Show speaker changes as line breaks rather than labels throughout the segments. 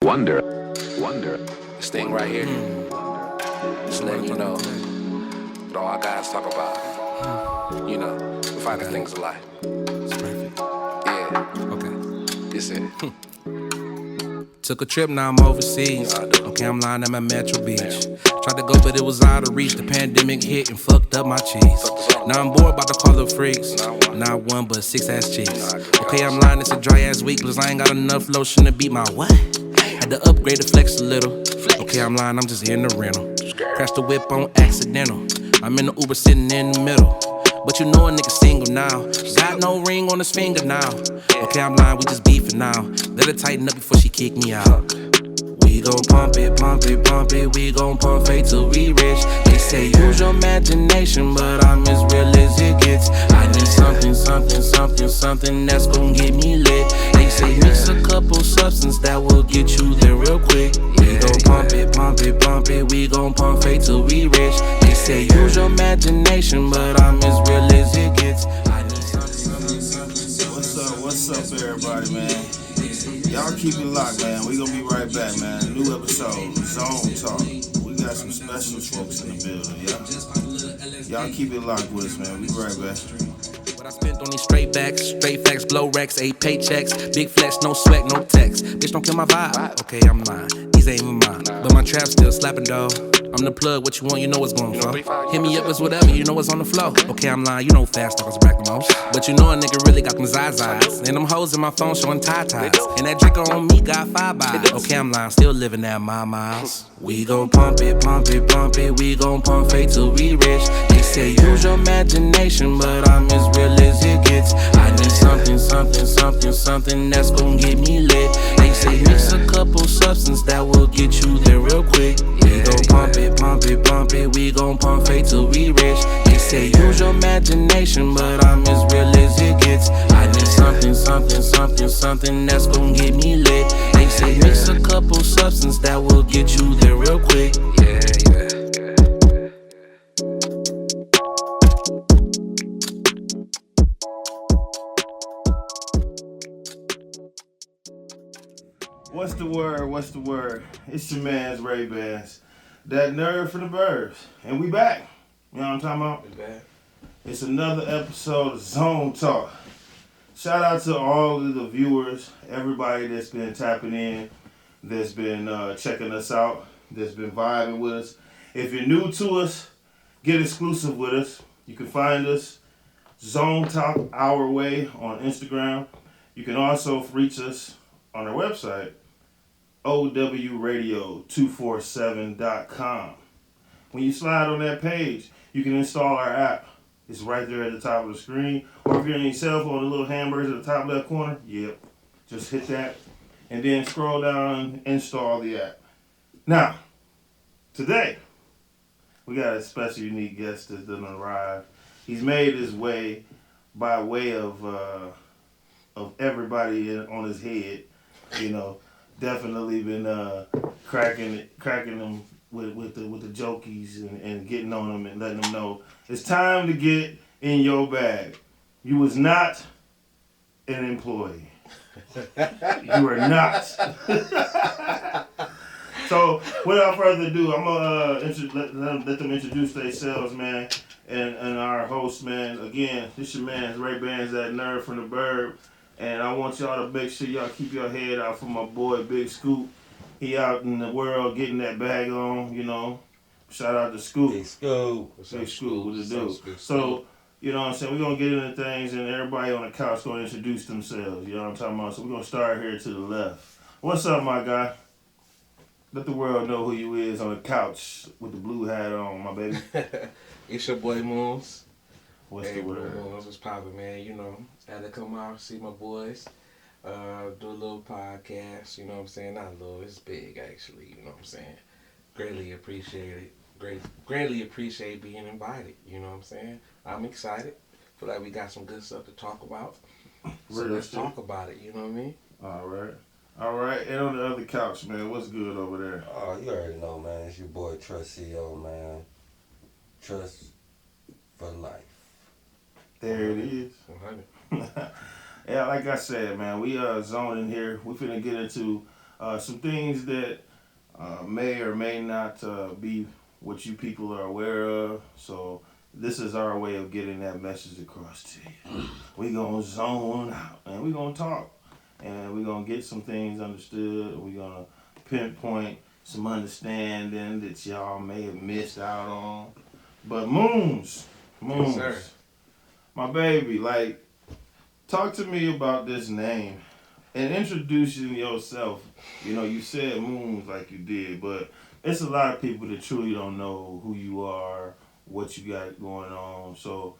Wonder.
This thing right here, just letting you know what all our guys talk about. You know, we find these things alive.
It's perfect.
Yeah,
Okay.
this it.
Took a trip, now I'm overseas. Okay, I'm lying at my Metro Beach. Tried to go, but it was out of reach. The pandemic hit and fucked up my cheese. Now I'm bored, about to call up freaks. Not one, but 6 ass cheeks. Okay, I'm lying, it's a dry ass week, plus I ain't got enough lotion to beat my what? Had to upgrade the flex a little. Okay, I'm lying, I'm just in the rental. Crashed the whip on accidental. I'm in the Uber sitting in the middle. But you know a nigga single now. Got no ring on his finger now. Okay, I'm lying, we just beefing now. Let her tighten up before she kick me out. We gon' pump it, pump it, pump it. We gon' pump fate till we rich. They say use your imagination, but I'm as real as it gets. I need something, something, something, something that's gon' get me lit. They say mix a couple substance that will get you there real quick. We gon' pump it, pump it, pump it. We gon' pump fate till we rich. They say use your imagination, but I'm as real as it gets. I need something, something, something.
What's up, everybody, man? Y'all keep it locked, man. We gonna be right back, man. New episode, Zone Talk. We got some special folks in the building, yeah? Y'all keep it locked with us, man. We be right back.
What I spent on these straight backs, straight facts, blow racks, 8 paychecks, big flex, no sweat, no text. Bitch, don't kill my vibe. Okay, I'm lying. These ain't even mine. But my trap still slapping, though. I'm the plug, what you want, you know what's going for. Hit me up, it's whatever, you know what's on the flow. Okay, I'm lying, you know fast talkers back the most. But you know a nigga really got them zazas. And them hoes in my phone showing tie-ties. And that Draco on me got 5 buys. Okay, I'm lying, still living at my miles. We gon' pump it, pump it, pump it. We gon' pump fate till we rich. They say use your imagination, but I'm as real as it gets. I need something, something, something, something that's gon' get me lit. They say mix a couple substance that will get you there real quick. We gon' pump it, pump it, pump it. We gon' pump fate till we rich. They say use your imagination, but I'm as real as it gets. I need something, something, something, something that's gon' get me lit. They say mix a couple substance that will get you there real quick.
What's the word? What's the word? It's your man's Ray Bass. That nerd for the birds. And we back. You know what I'm talking about?
We back.
It's another episode of Zone Talk. Shout out to all of the viewers, everybody that's been tapping in, that's been checking us out, that's been vibing with us. If you're new to us, get exclusive with us. You can find us Zone Talk Our Way on Instagram. You can also reach us on our website, owradio247.com. When you slide on that page, you can install our app. It's right there at the top of the screen. Or if you're on your cell phone, the little hamburgers at the top left corner, yep. Just hit that and then scroll down and install the app. Now, today, we got a special unique guest that's done arrived. He's made his way by way of everybody on his head, you know. Definitely been cracking them with the jokies and getting on them and letting them know it's time to get in your bag. You was not an employee. You are not. So without further ado, I'm gonna let them introduce themselves, man, and our host, man. Again, this your man Ray Bands, that nerd from the burb. And I want y'all to make sure y'all keep your head out for my boy Big Scoop. He out in the world getting that bag on, you know. Shout out to Scoop.
Big Scoop.
Big Scoop, what it do? So, you know what I'm saying, we're going to get into things and everybody on the couch going to introduce themselves. You know what I'm talking about? So we're going to start here to the left. What's up, my guy? Let the world know who you is on the couch with the blue hat on, my baby.
It's your boy Moonz.
What's the word?
Moonz was poppin', man. You know, I had to come out, see my boys, do a little podcast. You know what I'm saying? Not a little, it's big actually. You know what I'm saying? Greatly appreciate it. Greatly appreciate being invited. You know what I'm saying? I'm excited. Feel like we got some good stuff to talk about. So let's talk about it. You know what I mean?
All right. And on the other couch, man, what's good over there?
Oh, you already know, man. It's your boy Trust CEO, man. Trust for life.
There it is.
100.
Yeah, like I said, man, we zoning here. We finna get into Some things that may or may not be what you people are aware of. So this is our way of getting that message across to you. We gonna zone out and we gonna talk and we gonna get some things understood. We gonna pinpoint some understanding that y'all may have missed out on. But Moonz,
Yes, sir.
my baby, like, talk to me about this name and introducing yourself. You know, you said Moonz like you did, but it's a lot of people that truly don't know who you are, what you got going on. So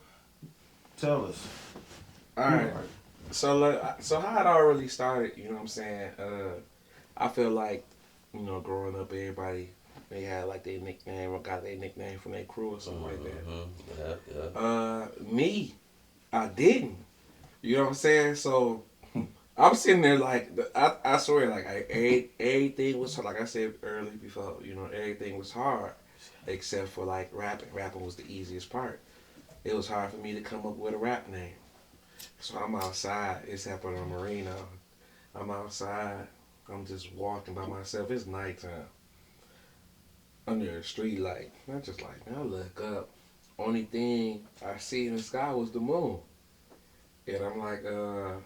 tell us.
All right. So how it all really started, you know what I'm saying? I feel like, you know, growing up, everybody they had like their nickname or got their nickname from their crew or something like that.
Yeah.
Me, I didn't. You know what I'm saying? So I'm sitting there like I swear like everything was like I said earlier before. You know, everything was hard except for like rapping. Rapping was the easiest part. It was hard for me to come up with a rap name. So I'm outside. It's happening on Marina. I'm outside. I'm just walking by myself. It's nighttime. Under a street light. I'm just like, man, I look up. Only thing I see in the sky was the moon. And I'm like, I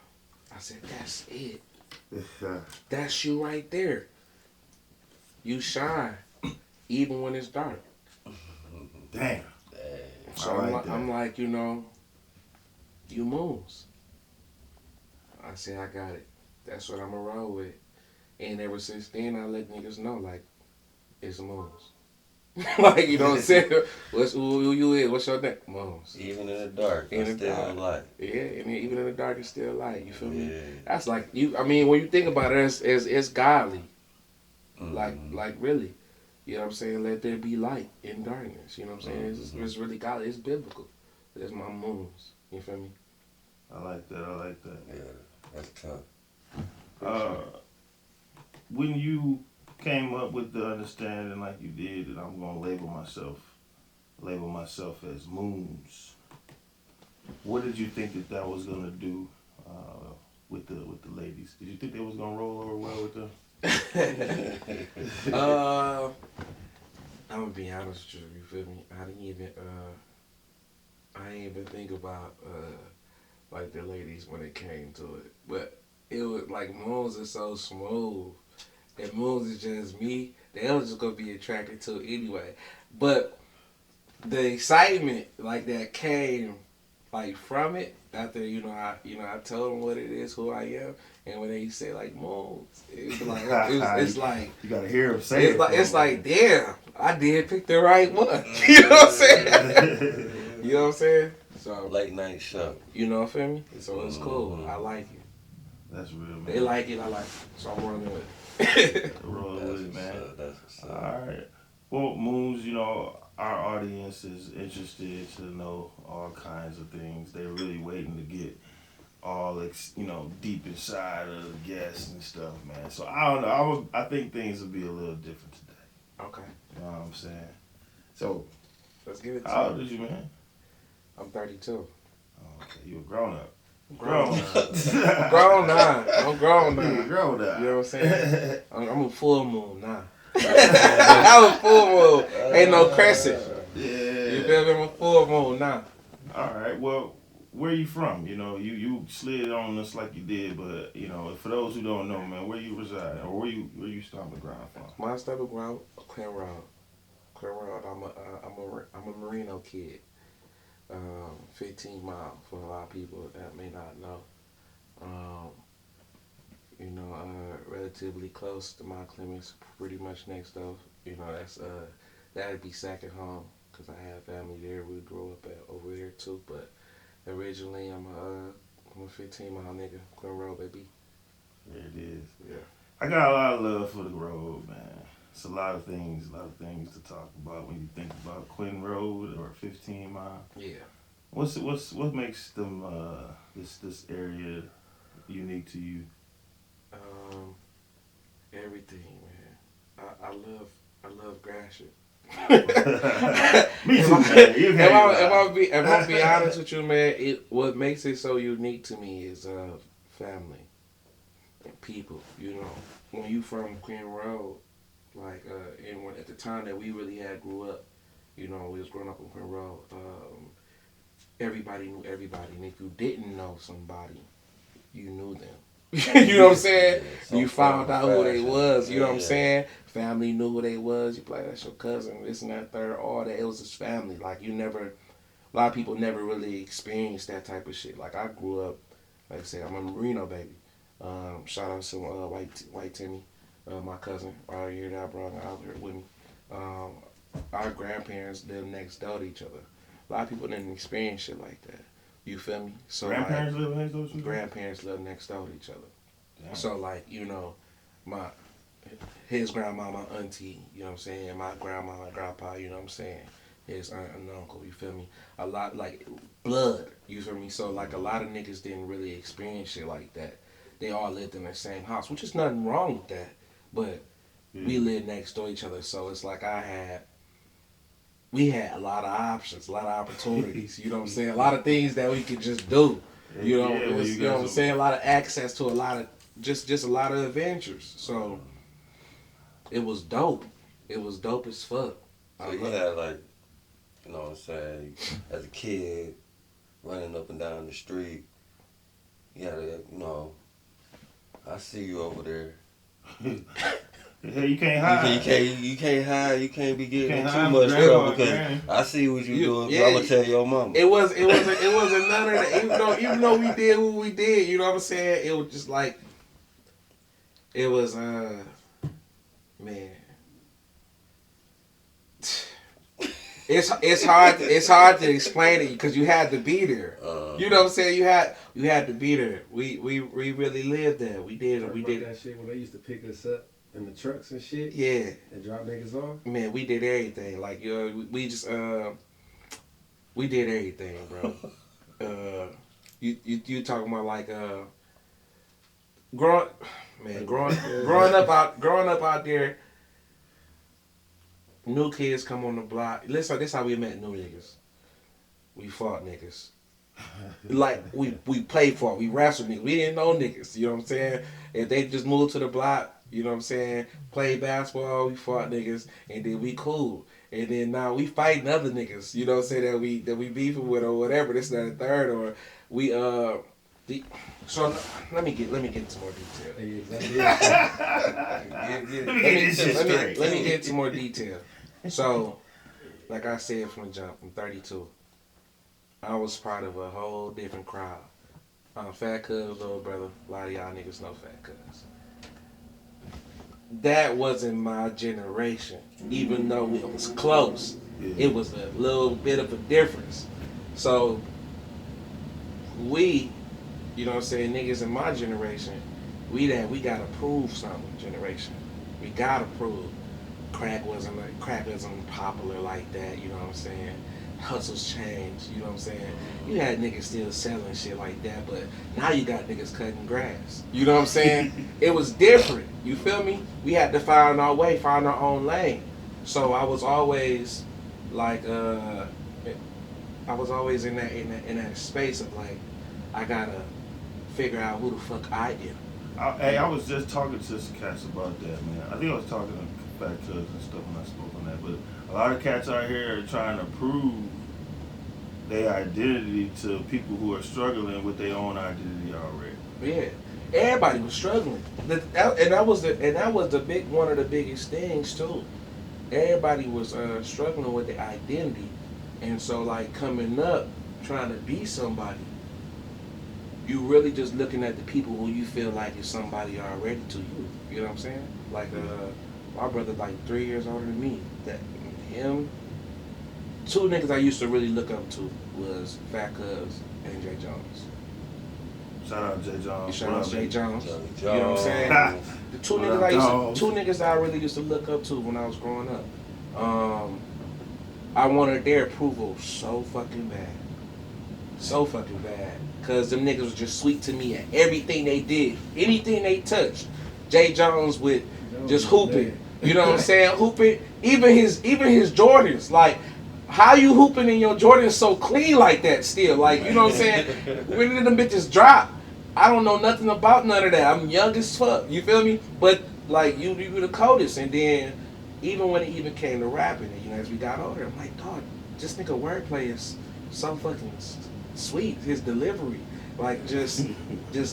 said, that's it. That's you right there. You shine, even when it's dark.
Damn.
So I'm like, you know, you Moonz. I said, I got it. That's what I'm going to roll with. And ever since then, I let niggas know, like, it's Moonz. Like, you know what I'm saying? Who you is? What's your name? Moonz.
Even in the dark, it's still light.
Yeah, and even in the dark, it's still light. You feel me?
Yeah.
That's like, I mean, when you think about it, it's godly.
Mm-hmm.
Like really. You know what I'm saying? Let there be light in darkness. You know what I'm saying? It's really godly. It's biblical. That's my Moonz. You feel me?
I like that.
Yeah, that's tough.
When you came up with the understanding like you did that I'm gonna label myself as Moonz, what did you think that was gonna do with the ladies? Did you think they was gonna roll over well with them?
I'm gonna be honest with you. You feel me? I didn't even think about like the ladies when it came to it. But it was like Moonz is so smooth. And Moonz is just me. They was just gonna be attracted to it anyway. But the excitement like that came like from it after I told them what it is, who I am, and when they say like Moonz, it's like it's like
you gotta hear them say
it's like damn, I did pick the right one. You know what I'm saying? You know what I'm saying? So
Late night show.
you know, feel me? So it's cool. I like it.
That's real, man.
They like it. I like it. So I'm running with it.
Roll with it, man.
That's what's up.
All right. Well, Moonz, you know, our audience is interested to know all kinds of things. They're really waiting to get all, deep inside of the guests and stuff, man. So I don't know. I think things will be a little different today.
Okay.
You know what I'm saying? So,
Let's give it to
how old is you, man?
I'm 32.
Oh, okay, you a grown up.
Grown now. Grown now. I'm grown now.
You a grown up.
You know what I'm saying? I'm a full moon now. I'm a full moon. Ain't no crescent.
Yeah.
You feel me? I'm a full moon now.
All right. Well, where you from? You know, you slid on us like you did, but for those who don't know, man, where you reside or where you stomping ground from?
My stomping ground, Quinn Road. I'm a Merino kid. 15 miles for a lot of people that may not know. Relatively close to my Clemens, pretty much next door. That'd be second home because I have family there. We grew up over there too, but originally I'm a 15 mile nigga, Quinn Road, baby.
There it is.
Yeah.
I got a lot of love for the road, man. It's a lot of things to talk about when you think about Quinn Road or 15 Mile.
Yeah.
What makes them this area unique to you?
Everything, man. I love Gratiot.
Me too, man. You can't
If I'm be honest with you, man, what makes it so unique to me is family and people. when you from Queen Road, like and when, at the time that we really had grew up, you know, we was growing up on Queen Road. Everybody knew everybody, and if you didn't know somebody, you knew them. You know what I'm saying?
Yeah,
You found out who they
fashion.
was. You know what I'm
Yeah.
saying? Family knew who they was. You like, that's your cousin, this and that, third, all that. It was his family. Like you never, a lot of people never really experienced that type of shit. Like I grew up, like I said, I'm a Merino baby. Shout out to White Timmy, my cousin, right here that I brought out here with me. Our grandparents lived next door to each other. A lot of people didn't experience shit like that. You feel me? So
Grandparents
like,
live next door to you?
grandparents live next door to each other.
Damn.
So like, you know, his grandma, my auntie, you know what I'm saying? My grandma, my grandpa, you know what I'm saying? His aunt and uncle, you feel me? A lot like blood, you feel me? So like a lot of niggas didn't really experience shit like that. They all lived in the same house, which is nothing wrong with that. But we lived next door to each other, so it's like we had a lot of options, a lot of opportunities, you know what I'm saying? A lot of things that we could just do. You know,
Yeah, well,
you know what I'm saying? A lot of access to a lot of just a lot of adventures. So it was dope. It was dope as fuck.
So you had like, you know what I'm saying, as a kid, running up and down the street, you had a, you know, I see you over there.
Yeah, you can't hide.
You can't hide. You can't be getting in
Can't
too
hide
much
from
trouble
grandma,
because I see what you doing.
yeah,
I'm gonna tell your mama.
It wasn't none of that. Even though we did what we did, you know what I'm saying? It was just like it was man. It's hard to explain it because you had to be there. You know what I'm saying? You had to be there. We really lived there. We did
that shit when they used to pick us up in the trucks and shit.
Yeah.
And drop niggas off.
Man, we did everything. Like we just we did everything, bro. You talking about like growing up out there. New kids come on the block. Listen, this how we met new niggas. We fought niggas. Like we played for it. We wrestled niggas. We didn't know niggas. You know what I'm saying? If they just moved to the block, you know what I'm saying? Played basketball, we fought niggas, and then we cool. And then now we fighting other niggas. You know what I'm saying? That we beefing with or whatever. This, that, and third. Or we So let me get into more detail. Let me get into more detail. So, like I said from the jump, I'm 32. I was part of a whole different crowd. Fat Cuz, little brother. A lot of y'all niggas know Fat Cuz. That wasn't my generation, even though it was close. It was a little bit of a difference. So, we, you know what I'm saying, niggas in my generation, we gotta prove something, generation. We gotta prove. Crack wasn't popular like that, you know what I'm saying? Hustles changed, you know what I'm saying? You had niggas still selling shit like that, but now you got niggas cutting grass. You know what I'm saying? It was different, you feel me? We had to find our way, find our own lane. So I was always like I was always in that space of like, I gotta figure out who the fuck I am.
I was just talking to some cats about that, man. I think I was talking to Fat Cuz and stuff when I spoke on that, but a lot of cats out here are trying to prove their identity to people who are struggling with their own identity already.
Yeah, everybody was struggling, and that was the big one of the biggest things too. Everybody was struggling with their identity, and so like coming up, trying to be somebody. You really just looking at the people who you feel like is somebody already to you. You know what I'm saying? Like my brother like 3 years older than me. That him, two niggas I used to really look up to was Fat Cuz and Jay Jones.
Shout out Jay Jones.
Shout out Jay Jones.
Jones.
You know what I'm saying? The two niggas that I really used to look up to when I was growing up. I wanted their approval so fucking bad. So fucking bad. Cause them niggas was just sweet to me at everything they did. Anything they touched. Jay Jones with just hooping. You know what I'm saying? Hooping. Even his Jordans. Like, how you hooping in your Jordans so clean like that still? Like, you know what I'm saying? When did them bitches drop? I don't know nothing about none of that. I'm young as fuck. You feel me? But Like you the coldest. And then even when it even came to rapping, you know, as we got older, I'm like, dog, this nigga wordplay is so fucking sweet. His delivery, like just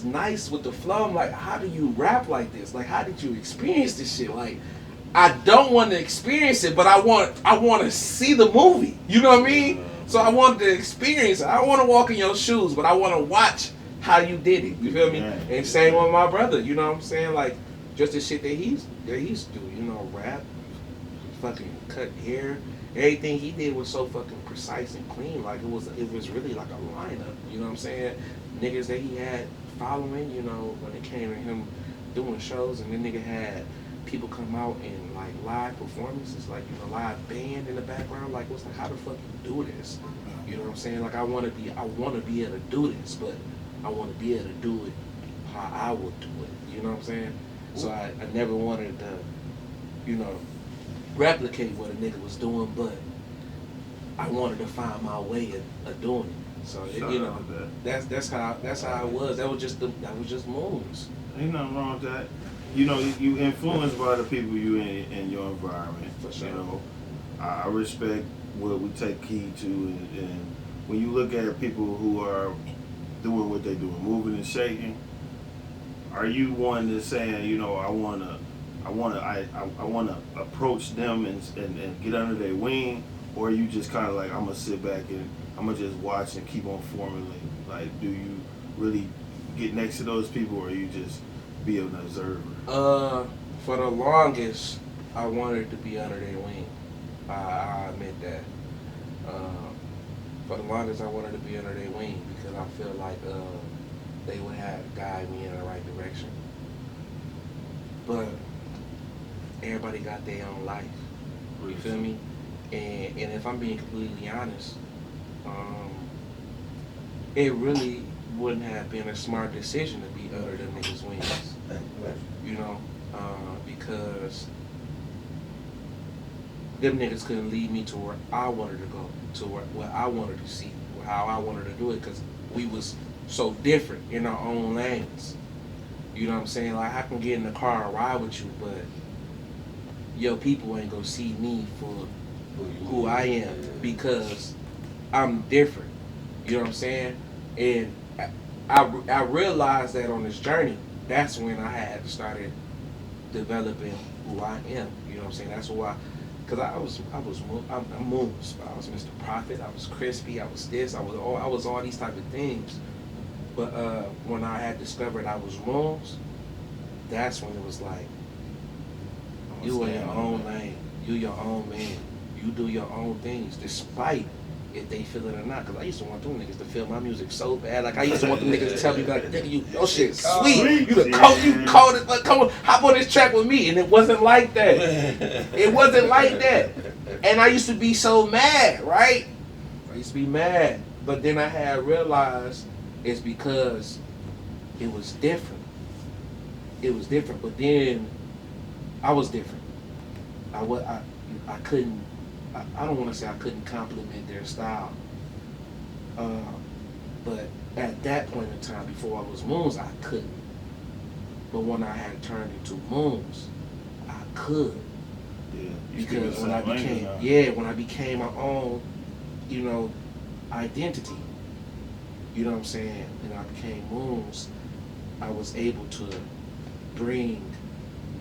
nice with the flow. I'm like, how do you rap like this? Like, how did you experience this shit? Like, I don't want to experience it, but I want to see the movie. You know what I mean? So I wanted to experience it. I don't want to walk in your shoes, but I want to watch how you did it. You feel me?
Yeah.
And same with my brother. You know what I'm saying? Like, just the shit that he's do. You know, rap, fucking cut hair. Everything he did was so fucking precise and clean. Like it was really like a lineup. You know what I'm saying? Niggas that he had following. You know, when it came to him doing shows, and then nigga had people come out and like live performances, like, you know, live band in the background. Like, what's like, how the fuck you do this? You know what I'm saying? Like, I want to be able to do this, but I want to be able to do it how I would do it. You know what I'm saying? So I never wanted to, you know, replicate what a nigga was doing, but I wanted to find my way of doing it. So you know, that's how it was. That was just Moonz.
Ain't nothing wrong with that. You know, you influenced by the people you in your environment.
For sure.
You know, I respect what we take heed to, and when you look at people who are doing what they doing, moving and shaking, are you one that's saying, you know, I wanna approach them and get under their wing, or are you just kind of like, I'm gonna sit back and I'm gonna just watch and keep on formulating? Like, do you really get next to those people, or are you just be an observer?
For the longest, I wanted to be under their wing. I admit that. For the longest, I wanted to be under their wing because I feel like they would have guide me in the right direction. But everybody got their own life. You feel me? And if I'm being completely honest, it really wouldn't have been a smart decision to be under them niggas' wings. You know, because them niggas couldn't lead me to where I wanted to go, to where I wanted to see, how I wanted to do it, because we was so different in our own lanes. You know what I'm saying? Like, I can get in the car and ride with you, but your people ain't gonna see me for who I am because I'm different. You know what I'm saying? And I realized that on this journey, that's when I had to start developing who I am. You know what I'm saying? That's why, because I'm Moonz. I was Mr. Prophet. I was crispy. I was this. I was all these type of things. But when I had discovered I was Moonz, that's when it was like, you in your own lane. You your own man. You do your own things, despite if they feel it or not. Because I used to want them niggas to feel my music so bad. Like, I used to want them niggas to tell me, like, nigga, your shit sweet. You the cold, you cold as fuck. Come on, hop on this track with me. And it wasn't like that. It wasn't like that. And I used to be so mad, right? I used to be mad. But then I had realized it's because it was different. It was different. But then I was different. I couldn't, I don't want to say I couldn't compliment their style. But at that point in time, before I was Moonz, I couldn't. But when I had turned into Moonz, I could.
Yeah.
Because when I became my own, you know, identity, you know what I'm saying, and I became Moonz, I was able to bring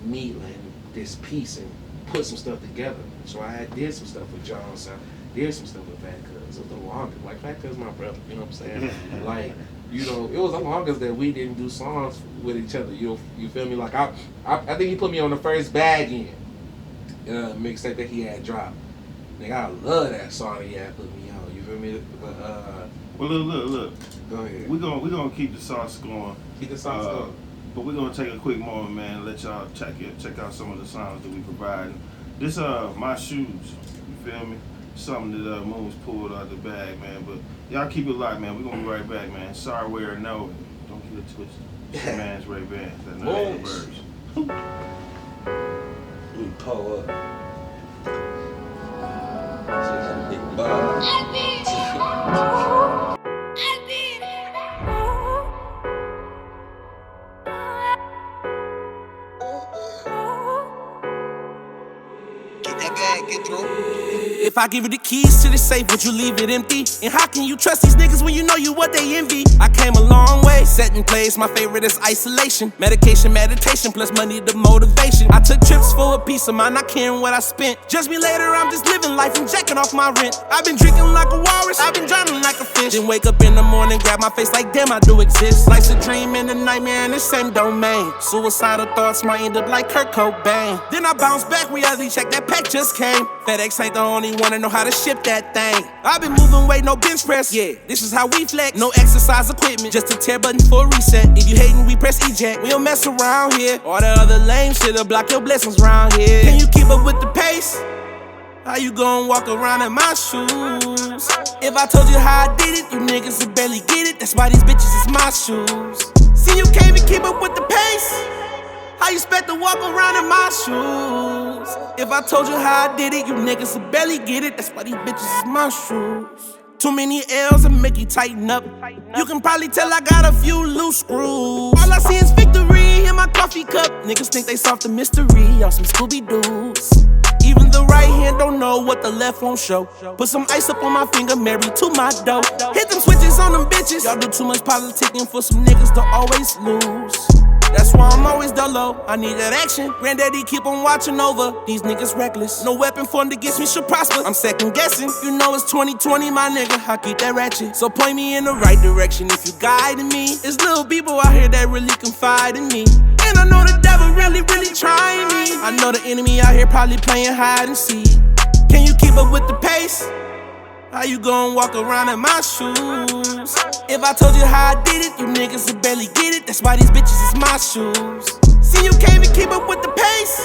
me and this piece and put some stuff together. So I did some stuff with John, so I did some stuff with Fat Cuz. It was the longest. Like, Fat Cuz my brother, you know what I'm saying? Like, you know, it was the longest that we didn't do songs with each other. You feel me? Like, I think he put me on the first Bag In mixtape that he had dropped. Nigga, I love that song that he had put me on. You feel me? But
well, look.
Go ahead.
We're gonna keep the sauce going.
Keep the sauce going.
But we're gonna take a quick moment, man. Let y'all check out some of the sounds that we provide. This My Shoes, you feel me? Something that Moonz pulled out the bag, man. But y'all keep it locked, man. We're gonna be right back, man. Sorry, where no, don't get it twisted. It's your man's Ray Ban. That night birds.
We pull up. Just big bars.
If I give you the keys to the safe, would you leave it empty? And how can you trust these niggas when you know you what they envy? I came a long way, set in place, my favorite is isolation. Medication, meditation, plus money to motivation. I took trips for a peace of mind, not caring what I spent. Judge me later, I'm just living life and jacking off my rent. I've been drinking like a walrus, I've been drowning like a fish. Then wake up in the morning, grab my face like damn I do exist. Life's a dream and a nightmare in the same domain. Suicidal thoughts might end up like Kurt Cobain. Then I bounce back, reality check, that pack just came. FedEx ain't the only one to know how to ship that thing. I've been moving weight, no bench press. Yeah, this is how we flex. No exercise equipment, just a tear button for a reset. If you hating, we press eject. We don't mess around here. All that other lame shit'll block your blessings round here. Can you keep up with the pace? How you gon' walk around in my shoes? If I told you how I did it, you niggas would barely get it. That's why these bitches is my shoes. See, you can't even keep up with the pace. How you expect to walk around in my shoes? If I told you how I did it, you niggas would barely get it. That's why these bitches is my shoes. Too many L's and make you tighten up. You can probably tell I got a few loose screws. All I see is victory in my coffee cup. Niggas think they solved the mystery, y'all some Scooby-Doos. Even the right hand don't know what the left won't show. Put some ice up on my finger, married to my dough. Hit them switches on them bitches. Y'all do too much politicking for some niggas to always lose. That's why I'm always dolo. I need that action. Granddaddy keep on watching over. These niggas reckless. No weapon formed against me should prosper. I'm second guessing. You know it's 2020, my nigga. I keep that ratchet. So point me in the right direction if you guiding me. It's little people out here that really confide in me. And I know the devil really, really trying me. I know the enemy out here probably playing hide and seek. Can you keep up with the pace? How you gon' walk around in my shoes? If I told you how I did it, you niggas would barely get it. That's why these bitches is my shoes. See, you can't even keep up with the pace.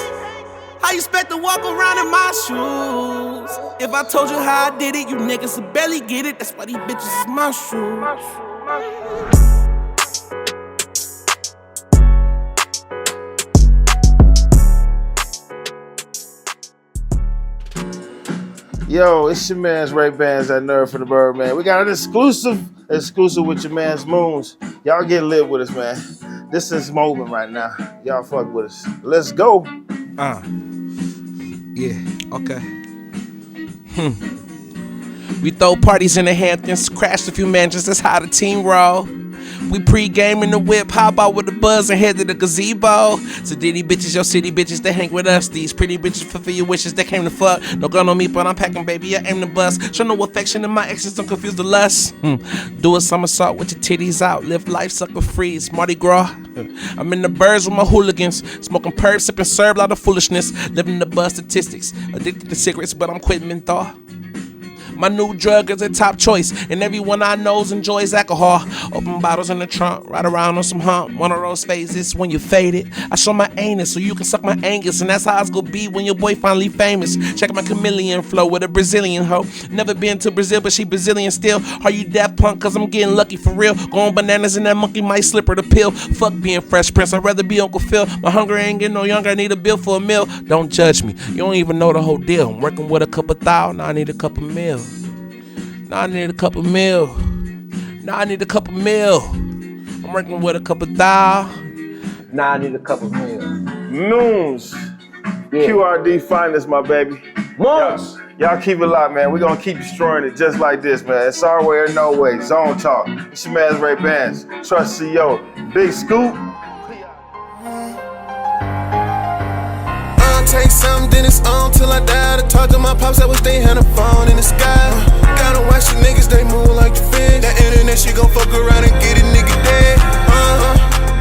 How you expect to walk around in my shoes? If I told you how I did it, you niggas would barely get it. That's why these bitches is my shoes.
Yo, it's your man's Ray Bands, that nerd for the bird, man. We got an exclusive with your man's Moonz. Y'all get lit with us, man. This is moment right now. Y'all fuck with us. Let's go.
Yeah, okay. We throw parties in the Hamptons, crashed a few mansions, that's how the team roll. We pre-game in the whip, how about with the buzz and head to the gazebo? So ditty bitches, your city bitches, they hang with us. These pretty bitches fulfill your wishes, they came to fuck. No gun on me, but I'm packing, baby, I aim to bust. Show no affection in my actions, don't confuse the lust. Do a somersault with your titties out, live life sucker free, it's Mardi Gras. I'm in the birds with my hooligans, smoking perp, sipping serve, lot of foolishness. Living the buzz statistics, addicted to cigarettes, but I'm quitting menthol. My new drug is a top choice, and everyone I know enjoys alcohol. Open bottles in the trunk, ride around on some hump. One of those phases when you faded. I show my anus so you can suck my angus, and that's how it's gonna be when your boy finally famous. Check my chameleon flow with a Brazilian hoe. Never been to Brazil, but she Brazilian still. Are you Daft Punk? Cause I'm getting lucky for real. Going bananas and that monkey might slip her the pill. Fuck being Fresh Prince, I'd rather be Uncle Phil. My hunger ain't getting no younger, I need a bill for a meal. Don't judge me, you don't even know the whole deal. I'm working with a couple thou, now I need a couple mil. Now I need a couple mil. Now I need a couple mil. I'm working with a couple thou. Now I need a couple mil.
Moonz. Yeah. QRD finest, my baby.
Moonz.
Y'all keep it locked, man. We're gonna keep destroying it just like this, man. It's our way or no way. Zone Talk. It's your man's Ray Bands. Trust CEO. Big Scoop.
Take something, then it's on till I die. To talk to my pops, I wish they had a phone in the sky. Gotta watch the niggas, they move like the fish. That internet shit gon' fuck around and get a nigga dead.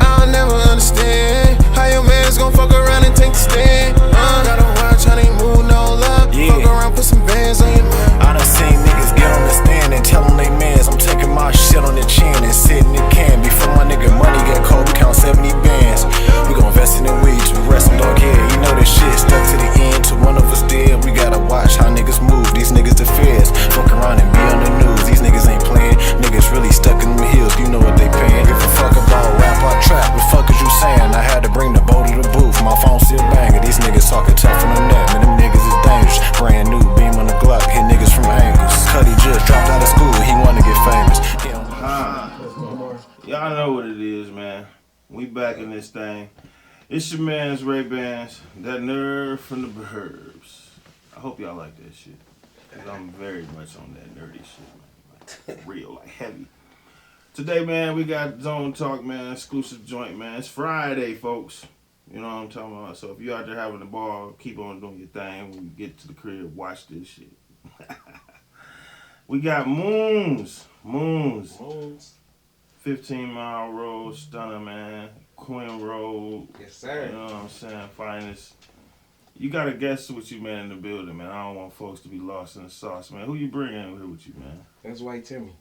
I'll never understand how your man's gon' fuck around and take the stand. Gotta watch how they move, no love. Yeah. Fuck around, put some bands on your man.
I done seen niggas get on the stand and tell them they mans. I'm taking my shit on the chin and sitting in can. Before my nigga money get cold, we count 70 bands. We gon' invest in the weeds, we rest them don't care. You know this shit stuck to the end, till one of us dead. We gotta watch how niggas move, these niggas the feds. Fuck around and be on the news, these niggas ain't playing. Niggas really stuck in the hills, you know what they paying. Give a fuck about rap or trap, what fuck is you saying? I had to bring the boat to the booth, my phone still banging. These niggas talking tough on the net, man, them niggas is dangerous. Brand new, beam on the Glock, hit niggas from angles. Cuddy just dropped out of school, he wanna get famous.
Y'all know what it is, man. We back in this thing. It's your man's Ray Bands, that nerd from the burbs. I hope y'all like that shit. Cause I'm very much on that nerdy shit, man. Like, real, like heavy. Today, man, we got Zone Talk, man. Exclusive joint, man. It's Friday, folks. You know what I'm talking about? So if you out there having the ball, keep on doing your thing. When you get to the crib, watch this shit. We got Moonz. 15-mile road, stunner, man. Quinn Road.
Yes, sir.
You know what I'm saying? Finest. You got to guess with you, man, in the building, man. I don't want folks to be lost in the sauce, man. Who you bringing here with you, man?
That's White Timmy.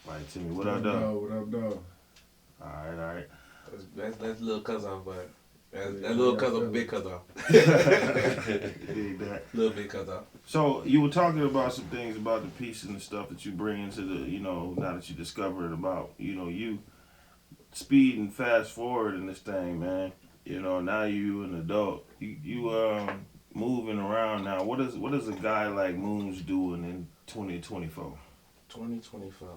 White Timmy. What up, dog?
What up, dog?
All right.
That's little cousin, but that's little cousin, big cousin.
Dig that.
Little big cousin.
So you were talking about some things about the piece and the stuff that you bring into the, now that you discovered about, you speed and fast forward in this thing, man. Now you an adult. You moving around now. What is a guy like Moonz doing in 2024?
2024.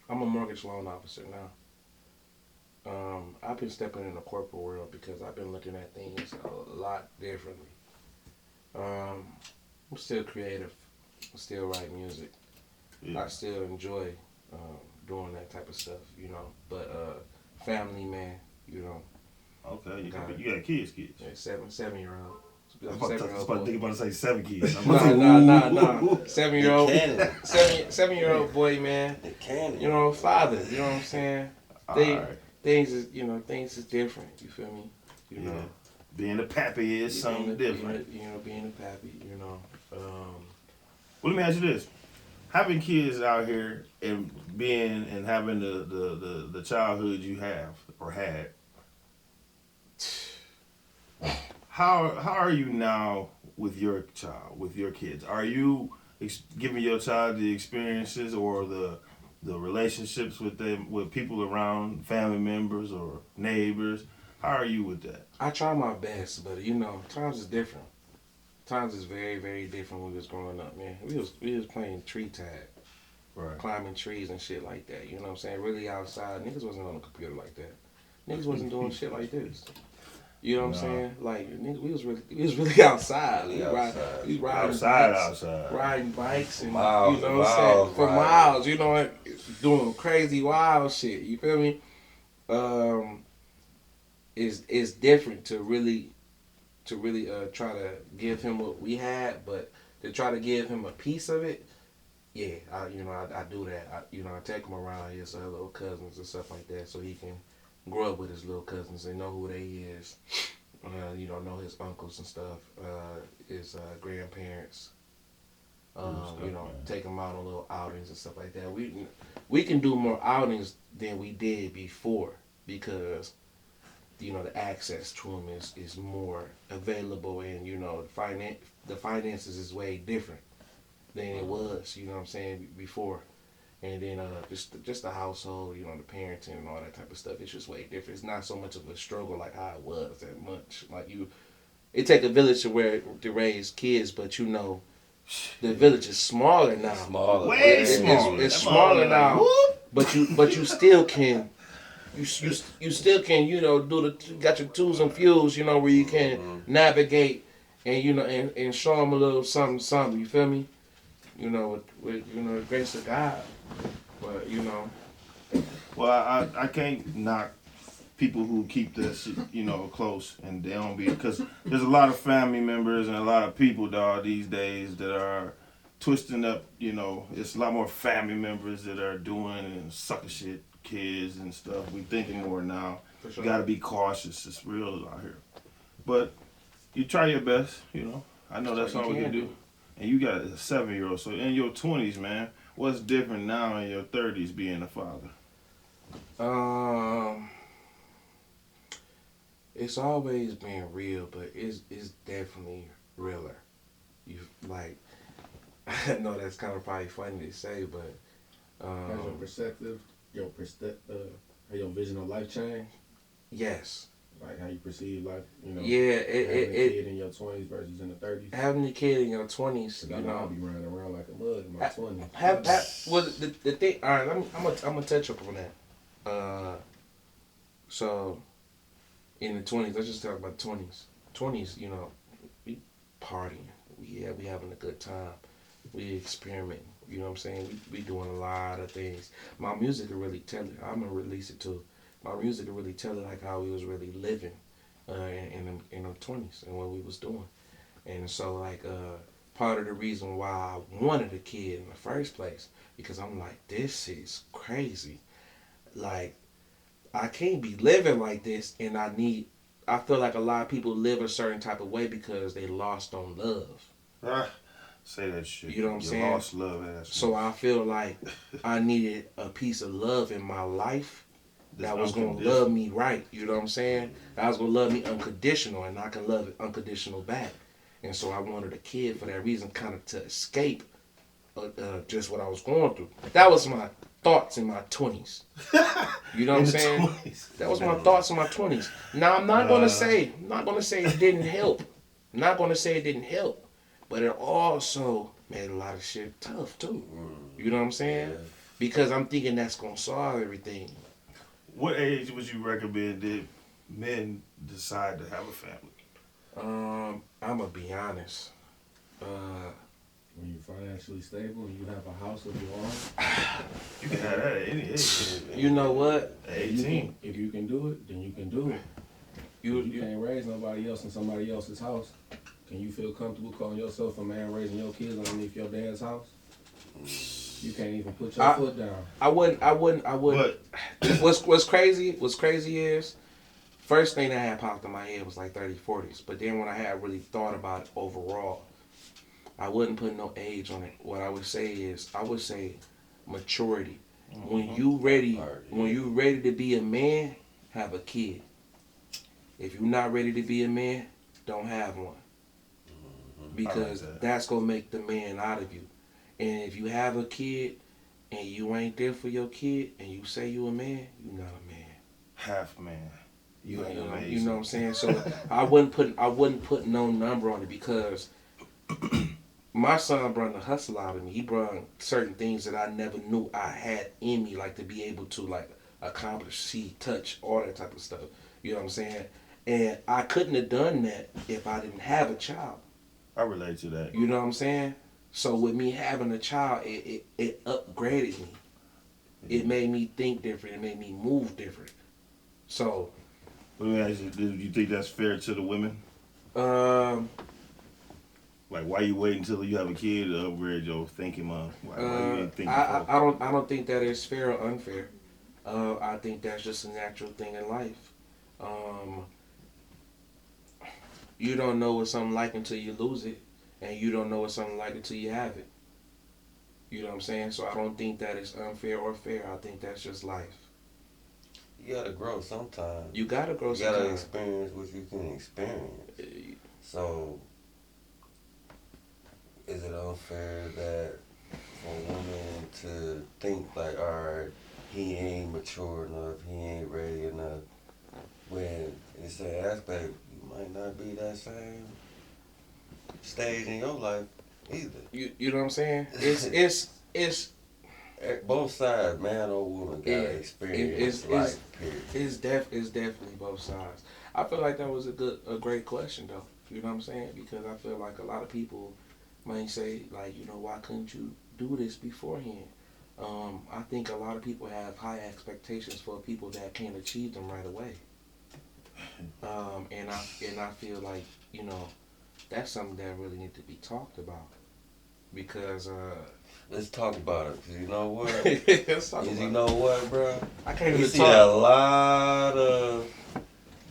I'm a mortgage loan officer now. I've been stepping in the corporate world because I've been looking at things a lot differently. I'm still creative. I still write music. Yeah. I still enjoy doing that type of stuff, But family, man,
Okay, you got kids.
Yeah, 7-year-old.
I was about to say 7 kids.
No. 7-year-old. 7-year-old boy, man. Father. You know what I'm saying? Things is different. You feel me?
Yeah. Being a pappy is something different.
Being a pappy.
Well, let me ask you this: having kids out here and having the childhood you have or had. How are you now with your child, with your kids? Are you giving your child the experiences or the relationships with them, with people around, family members or neighbors? How are you with that?
I try my best, but times is different. Times is very, very different when we was growing up, man. We was playing tree tag,
right? Climbing
trees and shit like that. You know what I'm saying? Really outside. Niggas wasn't on the computer like that. Niggas wasn't doing shit like this. You know what I'm saying? Like, nigga, we was really outside. We riding
outside.
Riding bikes and
miles,
you know what I'm saying? For miles, doing crazy wild shit. You feel me? It's different to really try to give him what we had, but to try to give him a piece of it, yeah, I do that. I take him around here, so little cousins and stuff like that, so he can grow up with his little cousins and know who they is. Know his uncles and stuff, his grandparents. Take him out on little outings and stuff like that. We can do more outings than we did before because the access to them is more available, and the finances is way different than it was. You know what I'm saying, before. And then just the household, the parenting and all that type of stuff, it's just way different. It's not so much of a struggle like how it was that much. Like it take a village to raise kids, but the village is smaller now.
Way smaller.
It's smaller now. But you still can. You still can, got your tools and fuels, where you can navigate and and show them a little something. You feel me? With the grace of God. But
Well, I can't knock people who keep this, close and they don't be, because there's a lot of family members and a lot of people, dog, these days that are twisting up. It's a lot more family members that are doing and sucker shit kids and stuff. We thinking more now. For sure. You gotta be cautious. It's real out here. But you try your best, I know that's all we can do. And you got a 7-year-old, so in your 20s, man, what's different now in your 30s being a father?
It's always been real, but it's definitely realer. I know that's kind of probably funny to say, but
has your vision of life changed?
Yes.
Like how you perceive life,
Yeah,
having a kid in your 20s versus in the 30s.
Having a kid in your 20s,
I'll be running around like a mug in my 20s.
Well, the thing. All right, I'm gonna touch up on that. So in the 20s, let's just talk about 20s. 20s, you know, we partying. We having a good time. We experimenting. You know what I'm saying? We doing a lot of things. My music will really tell it. I'm gonna release it too. My music will really tell it like how we was really living in the 20s and what we was doing. And so like part of the reason why I wanted a kid in the first place, because I'm like, this is crazy. Like, I can't be living like this, and I feel like a lot of people live a certain type of way because they lost on love.
Say that shit.
You know what I'm saying?
Lost love ass.
So I feel like I needed a piece of love in my life that was gonna love me right. You know what I'm saying? That was gonna love me unconditional, and I can love it unconditional back. And so I wanted a kid for that reason, kind of to escape just what I was going through. That was my thoughts in my 20s. You know what I'm saying?
20s.
That was my thoughts in my 20s. Now I'm not gonna say it didn't help. I'm not gonna say it didn't help, but it also made a lot of shit tough too. You know what I'm saying?
Yeah.
Because I'm thinking that's gonna solve everything.
What age would you recommend did men decide to have a family?
I'm gonna be honest.
When you're financially stable and you have a house of your own.
You can have that at any age.
You know what?
18.
If you can do it, then you can do it.
You
Can't raise nobody else in somebody else's house. Can you feel comfortable calling yourself a man raising your kids underneath your dad's house? You can't even put your foot down.
I wouldn't.
But
What's crazy is, first thing that had popped in my head was like 30s, 40s. But then when I had really thought about it overall, I wouldn't put no age on it. What I would say maturity. When you ready to be a man, have a kid. If you're not ready to be a man, don't have one. Because that's gonna make the man out of you. And if you have a kid and you ain't there for your kid and you say you a man, you not a man.
half man. You ain't amazing.
You know what I'm saying? So I wouldn't put no number on it, because my son brought the hustle out of me. He brought certain things that I never knew I had in me, like to be able to like accomplish, see, touch, all that type of stuff. You know what I'm saying? And I couldn't have done that if I didn't have a child.
I relate to that.
You know what I'm saying? So with me having a child, it upgraded me. It made me think different. It made me move different. So,
Let me ask you, do you think that's fair to the women? Like, why you wait until you have a kid to upgrade your thinking, mom? Why you didn't think before?
I don't think that is fair or unfair. I think that's just a natural thing in life. You don't know what something like until you lose it, and you don't know what something like until you have it. You know what I'm saying? So I don't think that is unfair or fair. I think that's just life.
You gotta grow sometimes.
You gotta grow
You gotta
sometimes.
experience what you can experience. So, is it unfair that for a woman to think like, alright, he ain't mature enough, he ain't ready enough, when in certain aspect, you might not be that same stage in your life either.
You know what I'm saying? It's
Both sides, man or woman, gotta experience life. Period.
It's definitely both sides. I feel like that was a great question though. You know what I'm saying? Because I feel like a lot of people might say like, you know, why couldn't you do this beforehand? I think a lot of people have high expectations for people that can't achieve them right away. And I feel like, you know, that's something that really needs to be talked about. Because
Let's talk about it. 'Cause you know what?
let's talk about
You know what, bro?
I can't
You
even
see
talk.
a lot of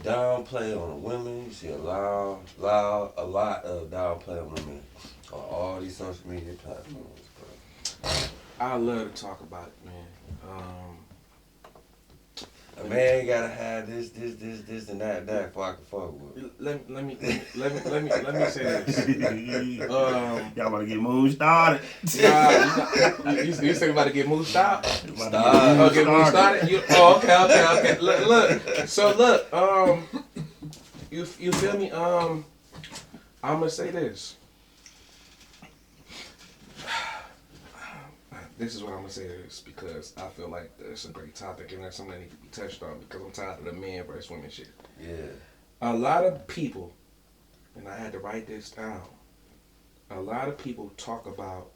downplay on the women. You see a lot of downplay on the men on all these social media platforms, bro.
I love to talk about it, man.
A man gotta have this, and that before I can fuck with him.
Let me say this.
Y'all about to get Moonz started.
You say about to get moved out?
Stop.
Oh, get moved started? Okay. Look. So look, you feel me? I'm gonna say this. this is what I'm gonna say this because I feel like it's a great topic and that's something that needs to be touched on because I'm tired of the man versus women shit.
Yeah.
A lot of people, and I had to write this down. A lot of people talk about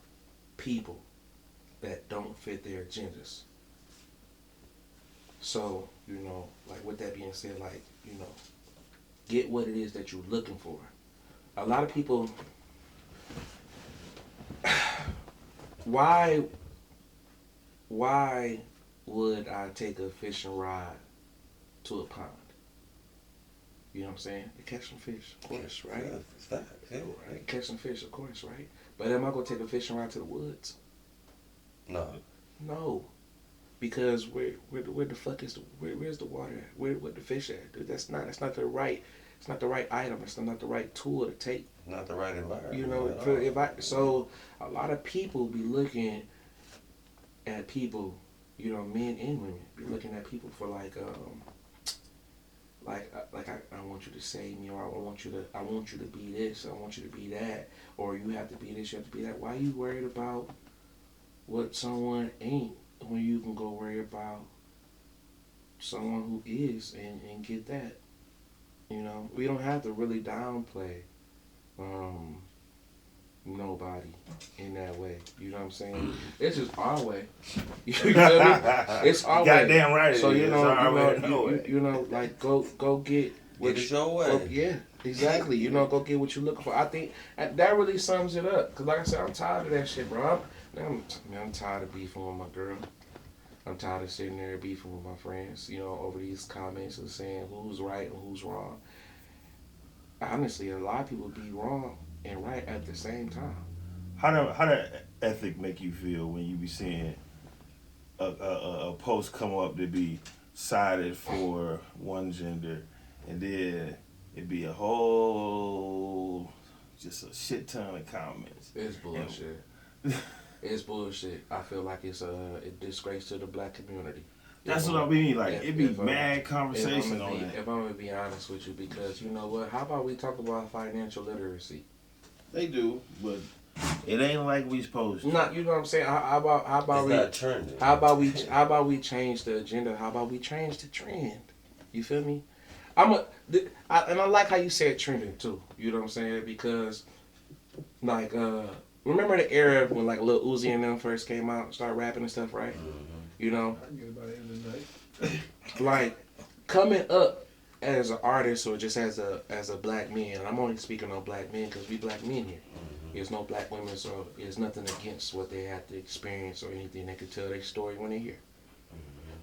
people that don't fit their agendas. So, like with that being said, like, get what it is that you're looking for. A lot of people, why would I take a fishing rod to a pond? You know what I'm saying? To catch some fish, of course, right?
Yeah, right.
Catch some fish, of course, right? But am I gonna take a fishing rod to the woods? No, because where the fuck is where's the water at? Where the fish at? Dude, that's not the right. It's not the right item. It's not the right tool to take.
Not the right environment.
So a lot of people be looking at people, men and women be looking at people for like I want you to save me, or I want you to be this, I want you to be that, or you have to be this, you have to be that. Why are you worried about what someone ain't when you can go worry about someone who is and get that? We don't have to really downplay nobody in that way. You know what I'm saying? This is our way. You feel me? It's our way.
Goddamn right.
So
like
go get
what is your way.
Yeah, exactly. Go get what you're looking for. I think that really sums it up. Cause like I said, I'm tired of that shit, bro. I'm tired of beefing with my girl. I'm tired of sitting there beefing with my friends, over these comments and saying who's right and who's wrong. Honestly, a lot of people be wrong and right at the same time.
How does ethic make you feel when you be seeing a post come up to be sided for one gender, and then it be just a shit ton of comments?
It's bullshit. It's bullshit. I feel like it's a disgrace to the black community.
That's what I mean. Like, it be mad conversation on that.
If I'm going to be honest with you, because you know what? How about we talk about financial literacy?
They do, but it ain't like we supposed to.
Not, you know what I'm saying? How about we change the agenda? How about we change the trend? You feel me? And I like how you said trending too. You know what I'm saying? Because like remember the era when like Lil Uzi and them first came out, started rapping and stuff, right?
Mm-hmm.
I get about the end of the night.
Like coming up as an artist or just as a black man, and I'm only speaking on black men because we black men here.
Mm-hmm.
There's no black women, so there's nothing against what they have to experience or anything. They could tell their story when they're here.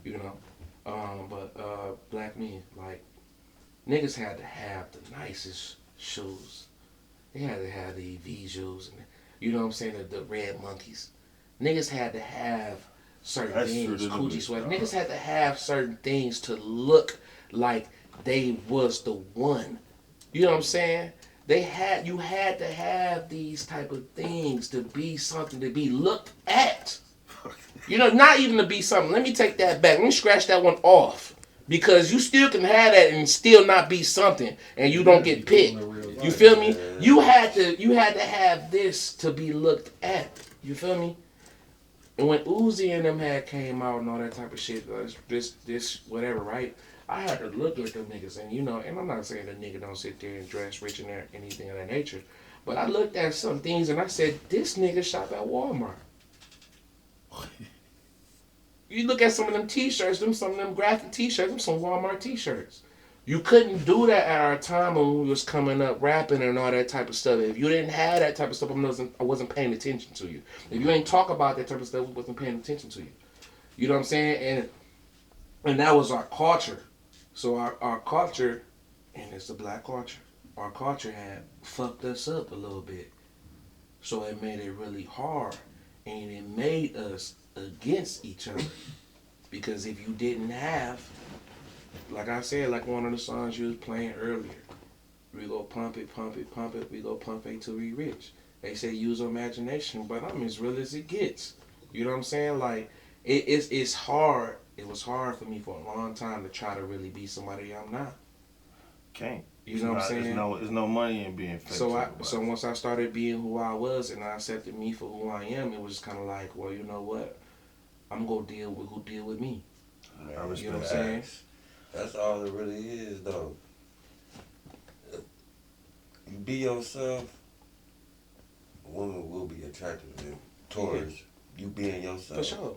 Mm-hmm.
But black men, like niggas had to have the nicest shoes. They had to have the EV shoes, and you know what I'm saying, the red monkeys. Niggas had to have certain things, Coochie sweat. Niggas had to have certain things to look like they was the one. You know what I'm saying? You had to have these type of things to be something to be looked at. Not even to be something. Let me take that back. Let me scratch that one off. Because you still can have that and still not be something, and you don't get picked. You feel me? You had to have this to be looked at. You feel me? And when Uzi and them had came out and all that type of shit, this whatever, right? I had to look at them niggas, and and I'm not saying the nigga don't sit there and dress rich and anything of that nature, but I looked at some things and I said, this nigga shop at Walmart. You look at some of them t-shirts, some of them graphic t-shirts, them some Walmart t-shirts. You couldn't do that at our time when we was coming up rapping and all that type of stuff. If you didn't have that type of stuff, I wasn't paying attention to you. If you ain't talk about that type of stuff, we wasn't paying attention to you. You know what I'm saying? And that was our culture. So our culture, and it's the black culture, our culture had fucked us up a little bit. So it made it really hard. And it made us against each other. Because if you didn't have, like I said, like one of the songs you was playing earlier, we go pump it, pump it, pump it, we go pump it till we rich. They say use your imagination, but I'm as real as it gets. You know what I'm saying? Like, it's hard. It was hard for me for a long time to try to really be somebody I'm not.
Can't.
You know what I'm saying?
There's no money in being fake.
So once I started being who I was and I accepted me for who I am, it was just kind of like, well, you know what? I'm gonna deal with who deal with me.
Man,
You know what I'm saying?
That's all it really is, though. You be yourself, women will be attracted towards you being yourself.
For sure.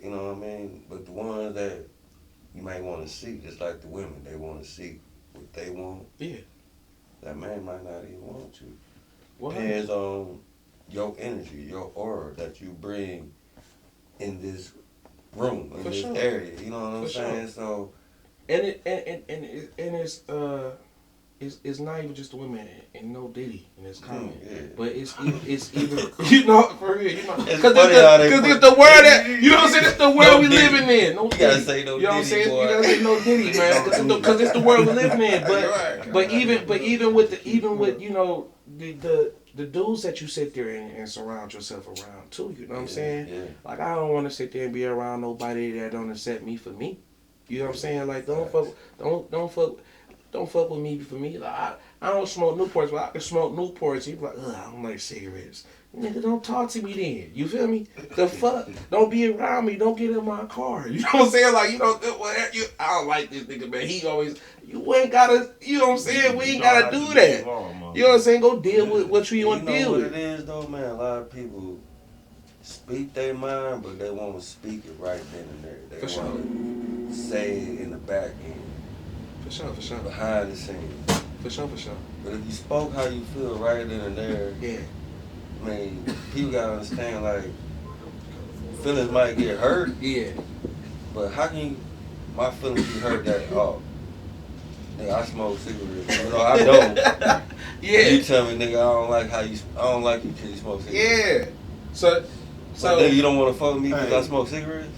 You know what I mean? But the ones that you might want to see, just like the women, they want to see what they want.
Yeah.
That man might not even want you.
Well,
Depends on your energy, your aura that you bring in this room, in this area. You know what I'm saying? So,
and it's not even just the women and no Diddy in this comment, but it's even you know for real, you know, because it's the world that you know what I'm saying. It's the world we living in. No Diddy.
You gotta say no Diddy.
You know what I'm saying? You gotta say no Diddy, man, because it's the world we living in. But even with you know the dudes that you sit there and surround yourself around too. You know what I'm saying?
Yeah.
Like I don't want to sit there and be around nobody that don't accept me for me. You know what I'm saying? Like don't fuck with me for me. Like, I don't smoke Newports, but I can smoke Newports. You be like, ugh, I don't like cigarettes. Nigga, don't talk to me then. You feel me? The fuck? Don't be around me. Don't get in my car. You know what I'm saying? Like, you know, I don't like this nigga, man. He always, you ain't gotta, you know what I'm saying? We ain't gotta do that. You know what I'm saying? Go deal with what you want to deal with.
You know what it is, though, man? A lot of people speak their mind, but they want to speak it right then and there. They want to say it in the back end.
For sure.
Behind the scenes.
For sure.
But if you spoke how you feel right then and there, I mean, people gotta understand, like, feelings might get hurt.
Yeah.
But how can my feelings be hurt that, oh, nigga, I smoke cigarettes. You know, I don't.
Yeah.
You tell me, nigga, I don't like you till you smoke cigarettes.
Yeah. So
nigga, you don't want to fuck with me because I smoke cigarettes?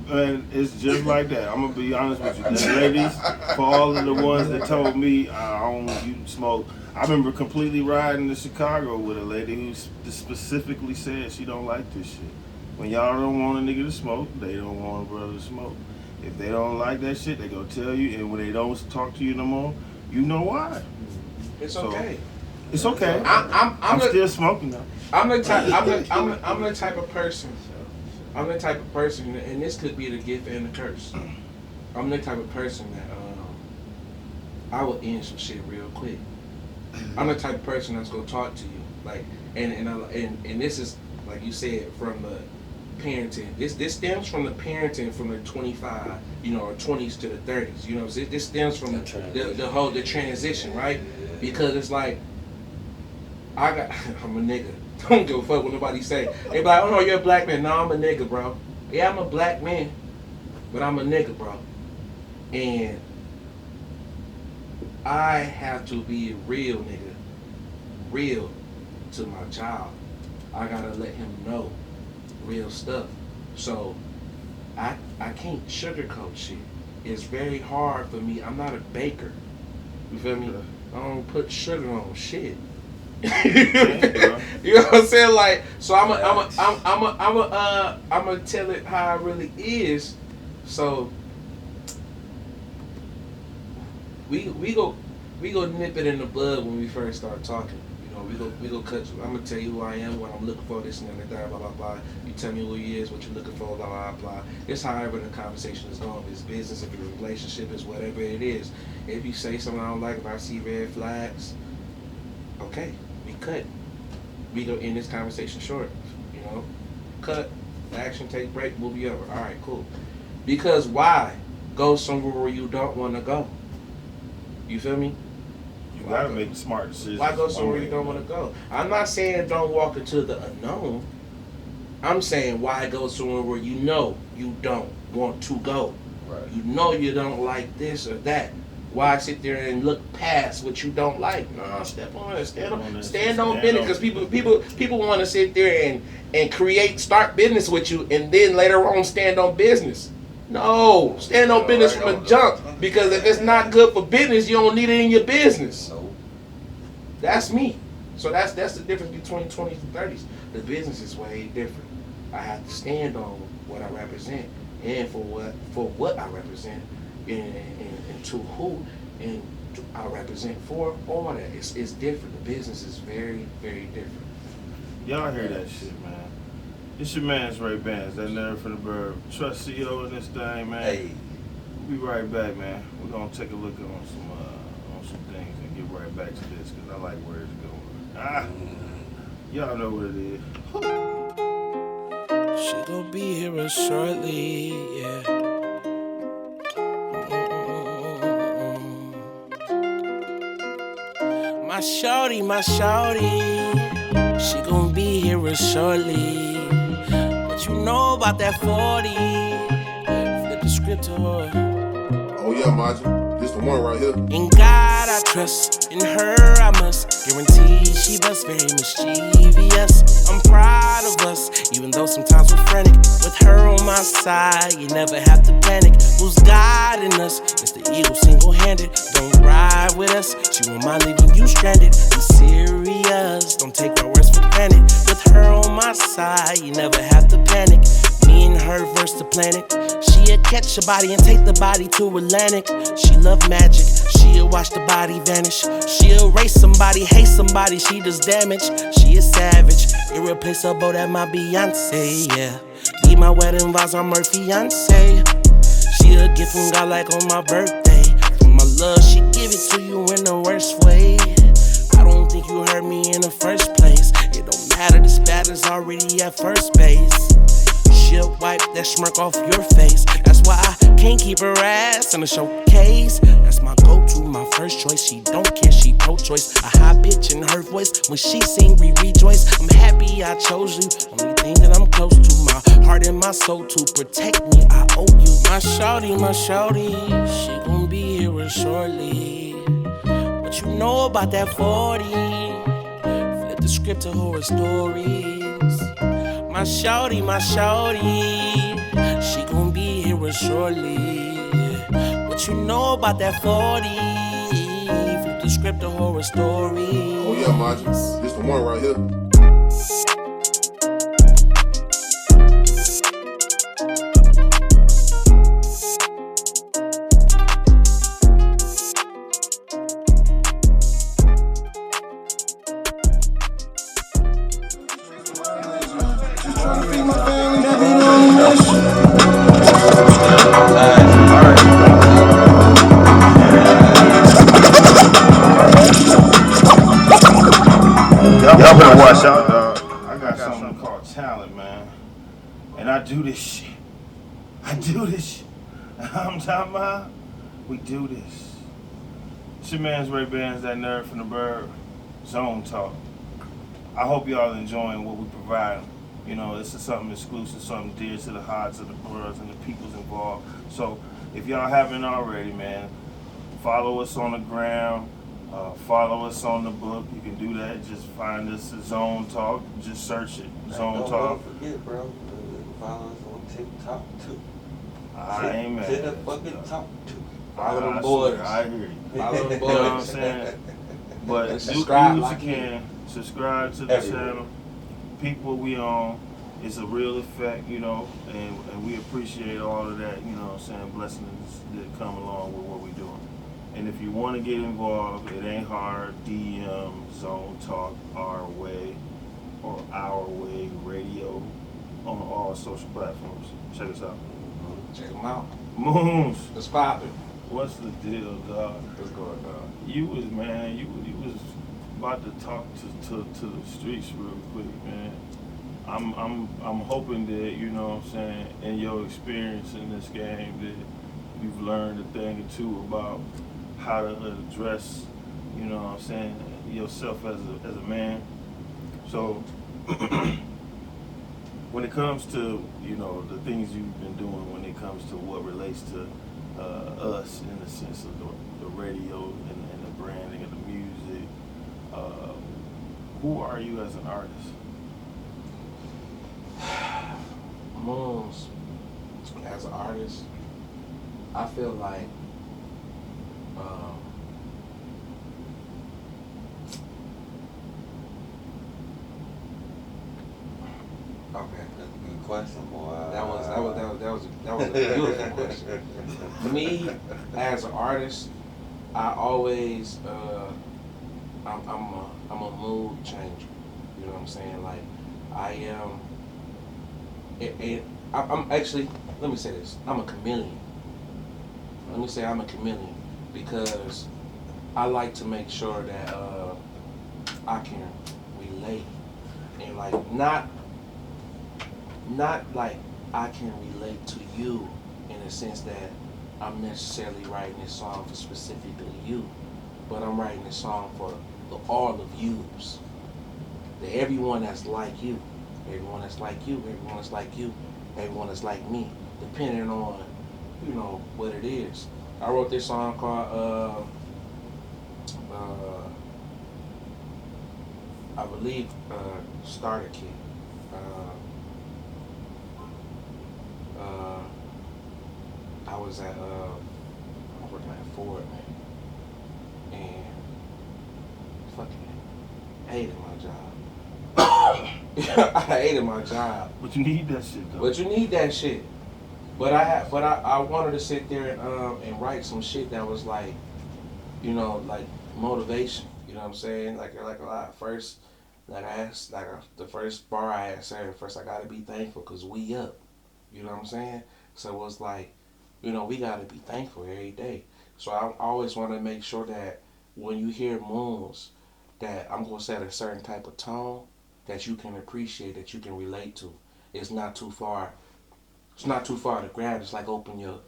And it's just like that. I'm gonna be honest with you, the ladies. For all of the ones that told me I don't you smoke, I remember completely riding to Chicago with a lady who specifically said she don't like this shit. When y'all don't want a nigga to smoke, they don't want a brother to smoke. If they don't like that shit, they gonna tell you. And when they don't talk to you no more, you know why.
It's okay.
It's okay. I'm still smoking though.
I'm the type of person. I'm the type of person, and this could be the gift and the curse. I'm the type of person that I will end some shit real quick. I'm the type of person that's gonna talk to you, like, and this is like you said from the parenting. This stems from the parenting from the 25, you know, or 20s to the 30s. You know, this stems from the transition, right? Because it's like I'm a nigga. Don't give a fuck what nobody say. They be like, oh no, you're a black man. No, I'm a nigga, bro. Yeah, I'm a black man, but I'm a nigga, bro. And I have to be a real nigga, real to my child. I gotta let him know real stuff. So I can't sugarcoat shit. It's very hard for me. I'm not a baker. You feel me? I don't put sugar on shit. You know what I'm saying? Like, so I'm gonna tell it how it really is. So we go nip it in the bud when we first start talking. You know, we go cut. I'm gonna tell you who I am, what I'm looking for, this and that, blah blah blah. You tell me who he is, what you're looking for, blah blah blah. It's however the conversation is going. If it's business, if it's a relationship, it's whatever it is. If you say something I don't like, if I see red flags, okay, we cut. We go end this conversation short. You know, cut, action, take break, movie over. All right, cool. Because why go somewhere where you don't want to go? You feel me?
You gotta make smart decisions.
Why go somewhere you don't want to go? I'm not saying don't walk into the unknown. I'm saying why go somewhere where you know you don't want to go.
Right.
You know you don't like this or that. Why sit there and look past what you don't like? No, step on it. Stand on business. Because people want to sit there and start business with you, and then later on stand on business. No, stand on business from the jump. Because if it's not good for business, you don't need it in your business. That's me. So that's the difference between 20s and 30s. The business is way different. I have to stand on what I represent and for what I represent, and to who, and I represent for, all that. It's different. The business is very, very different.
Y'all hear that shit, man. It's your man's Ray Bands, that nerd from the bird. Trust CEO in this thing, man.
Hey.
We'll be right back, man. We're gonna take a look on some things and get right back to this because I like where it's going. Y'all know what it is.
She gon' be here real shortly, yeah. My shawty, she gon' be here real shortly. What you know about that 40? Flip the script to her.
Oh yeah, Maji, this the one right here.
In God I trust, in her I must guarantee she was very mischievous. I'm proud of us, even though sometimes we're frantic. With her on my side, you never have to panic. Who's guiding us? It's the eagle single-handed. Don't ride with us, she won't mind leaving you stranded. I'm serious, don't take my words for granted. With her on my side, you never have to panic. Me and her verse the planet. She'll catch a body and take the body to Atlantic. She love magic, she'll watch the body vanish. She'll race somebody, hate somebody, she does damage. She is savage, irreplaceable, that my Beyonce, yeah. Leave my wedding vows on her fiance. She a gift from God like on my birthday. For my love, she give it to you in the worst way. I don't think you heard me in the first place. It don't matter, this battle's already at first base. She'll wipe that smirk off your face. That's why I can't keep her ass in a showcase. That's my go-to, my first choice. She don't care, she pro-choice. A high pitch in her voice. When she sing, we rejoice. I'm happy I chose you. Only thing that I'm close to. My heart and my soul to protect me, I owe you. My shawty, she gon' be here real shortly. What you know about that 40? Flip the script to horror stories. My shawty, she gon' be here real shortly. What you know about that 40? Flip the script to horror stories.
Oh yeah, Maji, this the one right here.
Y'all better watch out, dog. I got something called talent, man. And I do this shit. I'm talking about, we do this. It's your man's Ray Bands, that nerd from the bird. Zone Talk. I hope y'all enjoying what we provide. You know, this is something exclusive, something dear to the hearts of the brothers and the peoples involved. So, if y'all haven't already, man, follow us on the gram. Follow us on the book. You can do that. Just find us at Zone Talk. Just search it. Zone Talk.
Don't forget, bro. Follow us on TikTok too.
I ain't mad.
To the fucking top too.
Follow them boys.
I hear you.
Follow them
You know what I'm
boys.
saying? But do
Subscribe
what
like
you can. Subscribe to the
Everywhere.
channel. People we on. It's a real effect, you know, and we appreciate all of that, you know what I'm saying, blessings that come along with what we're doing. And if you want to get involved, it ain't hard. DM, Zone Talk, Our Way, or Our Way Radio on all social platforms. Check us out.
Check them out.
Moonz,
Let's pop it.
what's the deal, dog?
What's going on?
You was about to talk to the streets real quick, man. I'm hoping that, you know what I'm saying, in your experience in this game that you've learned a thing or two about how to address, you know what I'm saying, yourself as a man. So when it comes to, you know, the things you've been doing when it comes to what relates to us in the sense of the radio and the branding and the music, who are you as an artist?
Moonz, as an artist, I feel like okay.
That's a good question, boy.
That was a beautiful question. Me, as an artist, I always I'm a mood changer. You know what I'm saying? Like I am. I'm actually. Let me say this. I'm a chameleon. Let me say I'm a chameleon because I like to make sure that I can relate and like not like I can relate to you in the sense that I'm necessarily writing this song for specifically you, but I'm writing this song for all of yous. That everyone that's like you, everyone that's like you, everyone that's like you, everyone that's like me, depending on, what it is. I wrote this song called, I believe, Starter Kit. Uh, I was working at Ford, man, and fucking hated my job. I hated my job.
But you need that shit though.
But you need that shit. But I wanted to sit there and write some shit that was like, like motivation. You know what I'm saying? Like a lot first, the first bar I had said first. I gotta be thankful because we up. You know what I'm saying? So it was like, we gotta be thankful every day. So I always want to make sure that when you hear Moonz, that I'm gonna set a certain type of tone that you can appreciate, that you can relate to. It's not too far. It's not too far to grab. It's like open your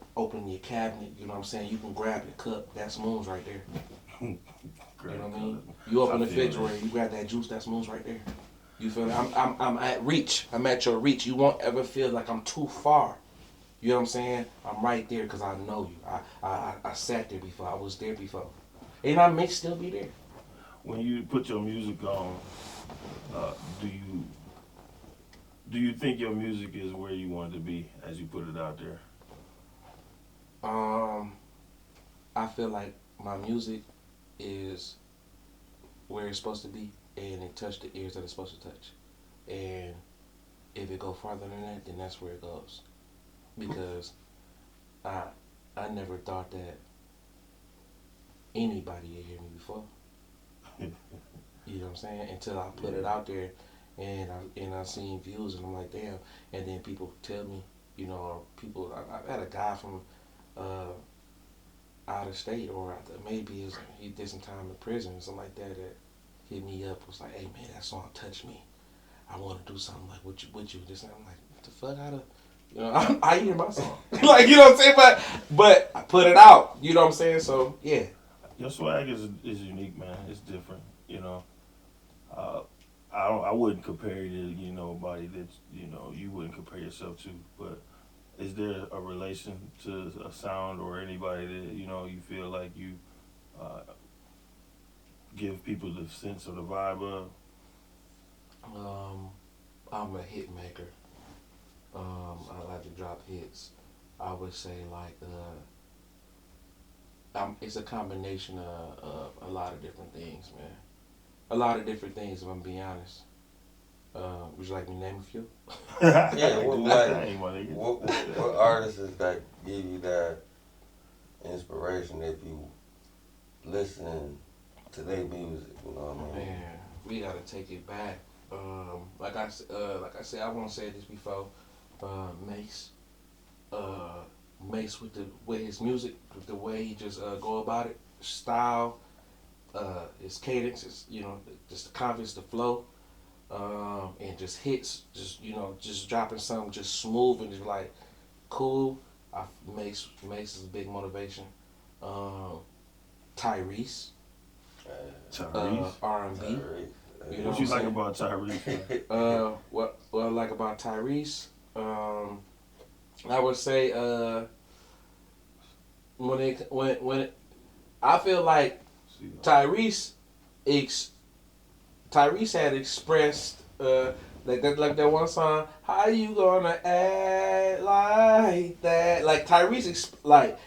cabinet. You know what I'm saying? You can grab your cup. That's Moonz right there. You know what I mean? You open the refrigerator. You grab that juice. That's Moonz right there. You feel me? I'm at reach. I'm at your reach. You won't ever feel like I'm too far. You know what I'm saying? I'm right there because I know you. I sat there before. I was there before. And I may still be there.
When you put your music on, do you think your music is where you want it to be as you put it out there?
I feel like my music is where it's supposed to be, and it touched the ears that it's supposed to touch. And if it go farther than that, then that's where it goes. Because I never thought that anybody would hear me before. You know what I'm saying? Until I put it out there, and I seen views, and I'm like, damn. And then people tell me, I had a guy from out of state, or maybe he did some time in prison or something like that hit me up, was like, hey man, that song touched me. I want to do something like with you. This and I'm like, what the fuck? I hear my song. Like, you know what I'm saying? But I put it out. You know what I'm saying? So yeah.
Your swag is unique, man. It's different. I wouldn't compare you to nobody that you wouldn't compare yourself to. But is there a relation to a sound or anybody that you feel like you give people the sense of the vibe of?
I'm a hit maker. I like to drop hits. I would say like it's a combination of a lot of different things, man. A lot of different things, if I'm being honest. Would you like me to name a few?
Yeah, what artists that give you that inspiration if you listen to their music? You know what I mean?
Man, we gotta take it back. Like I said, I won't say this before. Mace. Mace with his music, with the way he just go about it, style, his cadence, just the confidence, the flow, and just hits, just dropping something just smooth and just like cool. Mace is a big motivation. Tyrese. R&B.
What you like about Tyrese?
What I like about Tyrese, I would say when I feel like Tyrese had expressed like that one song, how you gonna act like that? Like Tyrese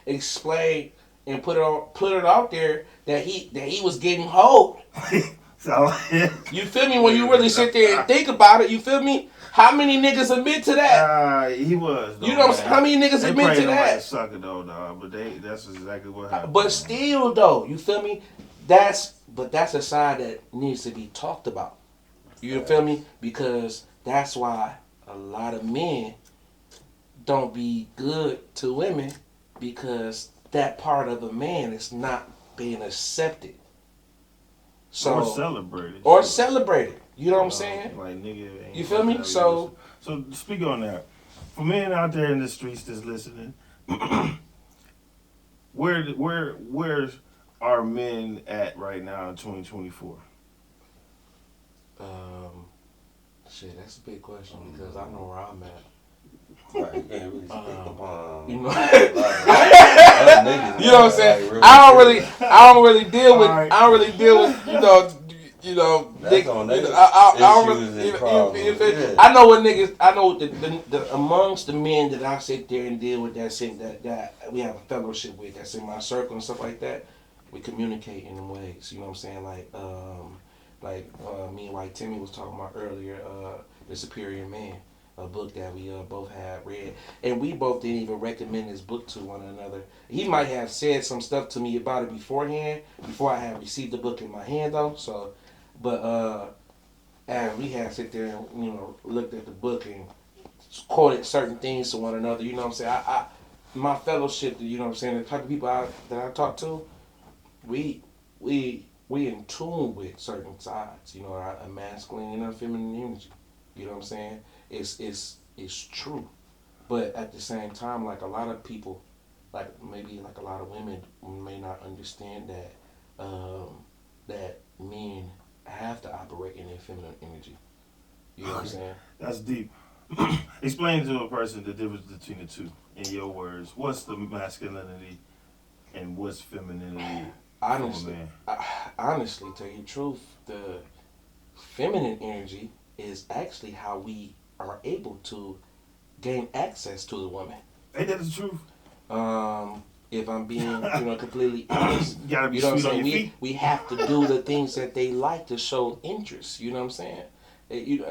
explained and put it out there that he was getting hold. You feel me? When you really sit there and think about it, you feel me? How many niggas admit to that?
He was. Though,
you know what I'm saying? How many niggas admit to that?
Like a sucker though, dog. But that's exactly what happened.
But still, though, you feel me? That's a side that needs to be talked about. You feel me? Because that's why a lot of men don't be good to women, because that part of a man is not being accepted. So, or celebrated. You know what I'm saying?
Like nigga, ain't
you feel me? So
speak on that. For men out there in the streets that's listening, where's our men at right now in 2024?
Shit, that's a big question because I know where I'm at.
Right, you can't really speak upon.
You know, you know what I'm saying? Like, I don't really deal with. I don't really deal with. You know.
That's on that.
I don't really. I know what niggas. I know the amongst the men that I sit there and deal with that we have a fellowship with, that's in my circle and stuff like that. We communicate in ways. You know what I'm saying? Like me and White Timmy was talking about earlier. The Superior Man. A book that we both had read, and we both didn't even recommend this book to one another. He might have said some stuff to me about it beforehand, before I had received the book in my hand though. So, but and we had sit there and looked at the book and quoted certain things to one another. You know what I'm saying? I my fellowship, you know what I'm saying, the type of people that I talk to, we in tune with certain sides. You know, a masculine and a feminine energy. You know what I'm saying? It's true, but at the same time, like a lot of people, like maybe like a lot of women may not understand that that men have to operate in their feminine energy. You know what I'm saying?
That's deep. Explain to a person the difference between the two in your words. What's the masculinity and what's femininity?
Honestly, tell you the truth, the feminine energy is actually how we are able to gain access to the woman.
Ain't that the truth?
If I'm being, completely honest,
you gotta be
you know
sweet
what I'm
on
saying?
your feet.
We have to do the things that they like to show interest. You know what I'm saying?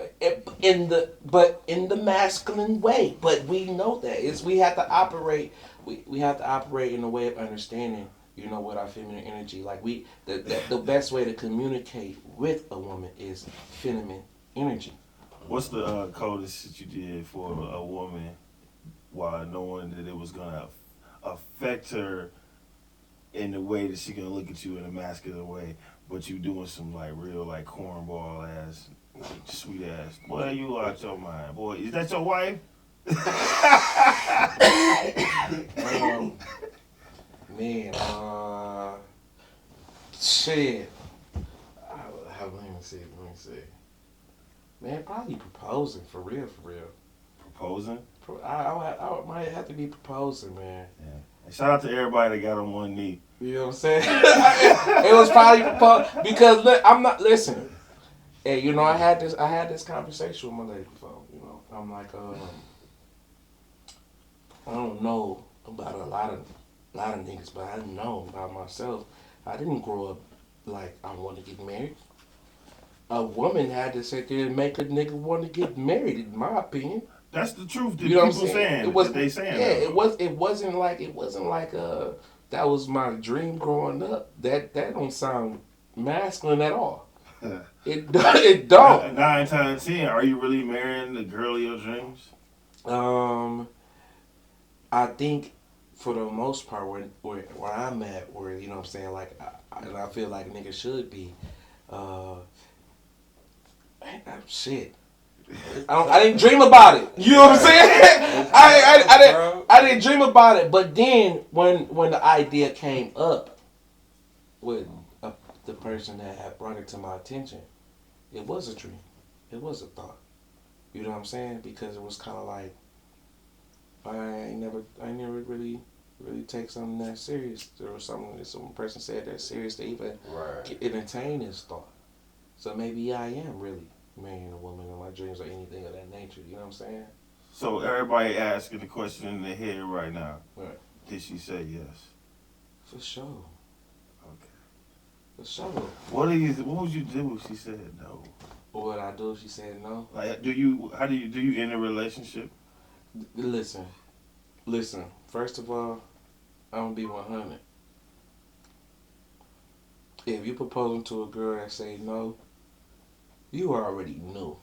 In the masculine way. But we know that we have to operate. We have to operate in a way of understanding. With our feminine energy, like the best way to communicate with a woman is feminine energy.
What's the coldest shit you did for a woman while knowing that it was gonna affect her in the way that she gonna look at you in a masculine way, but you doing some like real like cornball ass, like, sweet ass? Boy, you out your mind. Boy, is that your wife?
Shit. Let me see. Man, probably proposing, for real.
Proposing?
I might have to be proposing, man.
Yeah. And shout out to everybody that got on one knee.
You know what I'm saying? It was probably proposing because I'm not listening. Hey, I had this conversation with my lady before. I'm like, I don't know about a lot of niggas, but I know about myself. I didn't grow up like I want to get married. A woman had to sit there and make a nigga want to get married, in my opinion.
That's the truth that
people
saying.
It was,
they saying.
Yeah, it wasn't like that was my dream growing up. That don't sound masculine at all. It don't.
9 times 10, are you really marrying the girl of your dreams?
I think for the most part, where I'm at, where you know what I'm saying, like, I feel like a nigga should be. Shit. I didn't dream about it. You know what I'm saying? I didn't dream about it. But then when the idea came up with the person that had brought it to my attention, it was a dream. It was a thought. You know what I'm saying? Because it was kind of like I never really take something that serious. There was something that some person said that serious to even entertain this thought. So maybe I am really marrying a woman in my dreams or anything of that nature. You know what I'm saying?
So everybody asking the question in their head right now.
Right.
Did she say yes?
For sure.
Okay.
For sure.
What would you do if she said no?
What would I do if she said no?
Like, do you end a relationship?
Listen. First of all, I'm gonna be 100. If you proposing to a girl that say no, you already knew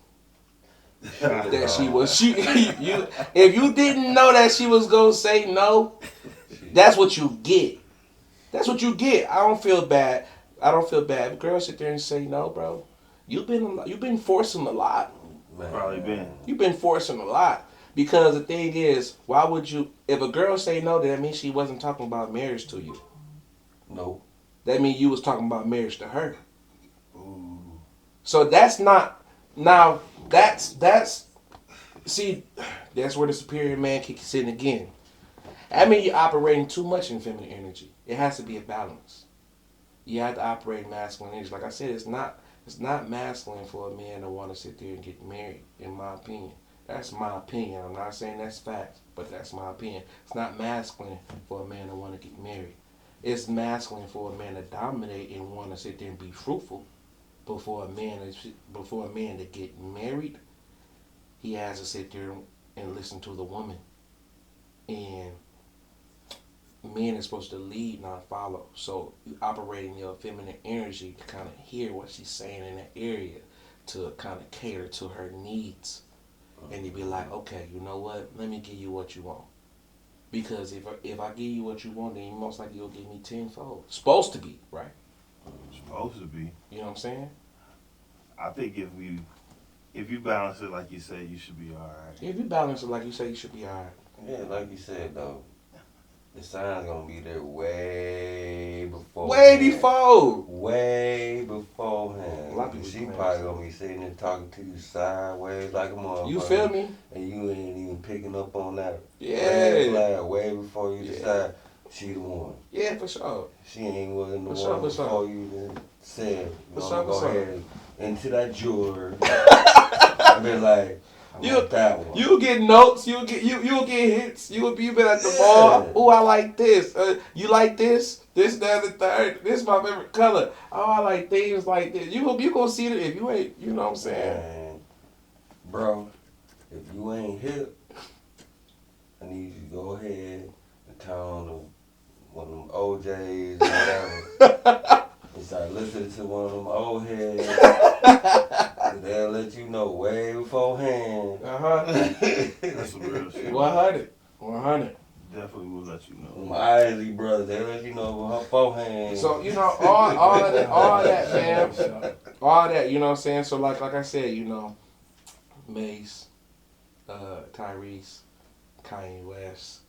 that she was you. If you didn't know that she was gonna say no, that's what you get. That's what you get. I don't feel bad. If girls sit there and say no, bro, you've been forcing a lot.
Man.
Probably been.
You've been forcing a lot. Because the thing is, why would you? If a girl say no, then that means she wasn't talking about marriage to you.
No.
That means you was talking about marriage to her.
Ooh.
So that's not. Now that's see, that's where the superior man kicks in again. I mean, you're operating too much in feminine energy. It has to be a balance. You have to operate in masculine energy. Like I said, it's not masculine for a man to want to sit there and get married. In my opinion, that's my opinion. I'm not saying that's facts, but that's my opinion. It's not masculine for a man to want to get married. It's masculine for a man to dominate and want to sit there and be fruitful. Before a man to get married, he has to sit there and listen to the woman. And men are supposed to lead, not follow. So you operate in your feminine energy to kind of hear what she's saying in that area, to kind of cater to her needs. And you be like, okay, you know what? Let me give you what you want. Because if I give you what you want, then you most likely you'll give me tenfold. Supposed to be, right?
Supposed to be.
You know what I'm saying?
I think if you balance it like you said, you should be all right.
If you balance it like you say, you should be alright.
Yeah, like you said though, the sign's gonna be there way before. Way beforehand.
A lot of people
She
claim
probably
so.
gonna be sitting there talking to you sideways like a motherfucker.
You feel me?
And you ain't even picking up on that
Yeah.
red flag way before you
Yeah.
decide she the one.
Yeah, for sure.
She ain't wasn't the
For sure,
one
for sure.
before you then said,
For
you
sure,
know,
for
go
sure.
ahead into that jewelry. I been like, I want that one.
You get notes. You get hits. You been at the
Yeah.
mall. Oh, I like this. You like this? This, that, and the third. This is my favorite color. Oh, I like things like this. You gonna see it if you ain't. You know what I'm saying?
Man, bro, if you ain't hip, I need you to go ahead and turn on one of them OJs or whatever. And start listening to one of them old heads. And they'll let you know way beforehand.
That's some real shit.
100.
Definitely will let you know.
Them Isley brothers, they let you know beforehand.
So you know all of that, man. All that, you know what I'm saying. So like I said, you know, Mace, Tyrese, Kanye West.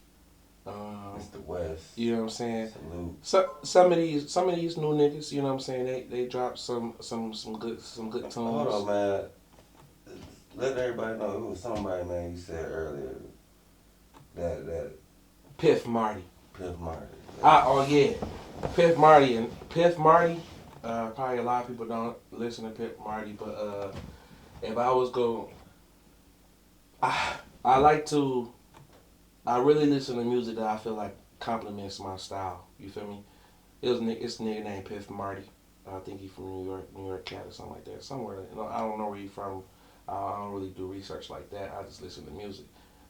Mr. West.
You know what I'm saying?
Salute.
So some of these new niggas, you know what I'm saying, they drop some good tunes.
Hold on, man. Let everybody know it was somebody, man, you said earlier that
Piff Marty.
Piff Marty.
Yeah. Piff Marty. Probably a lot of people don't listen to Piff Marty, but if I was going, I really listen to music that I feel like complements my style. You feel me? It's a nigga named Piff Marty. I think he's from New York cat or something like that. Somewhere. You know, I don't know where he's from. I don't really do research like that. I just listen to music.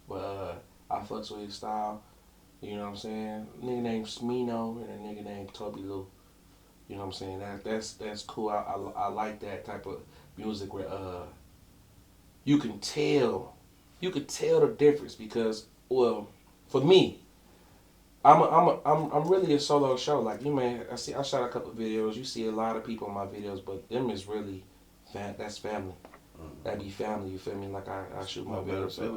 But I fucks with his style. You know what I'm saying? A nigga named Smino and a nigga named Toby Lou. You know what I'm saying? That's cool. I like that type of music where you can tell the difference because, well, for me, I'm really a solo show. Like I shot a couple of videos. You see a lot of people in my videos, but them is really that's family. That be family. You feel me? Like I shoot my videos. So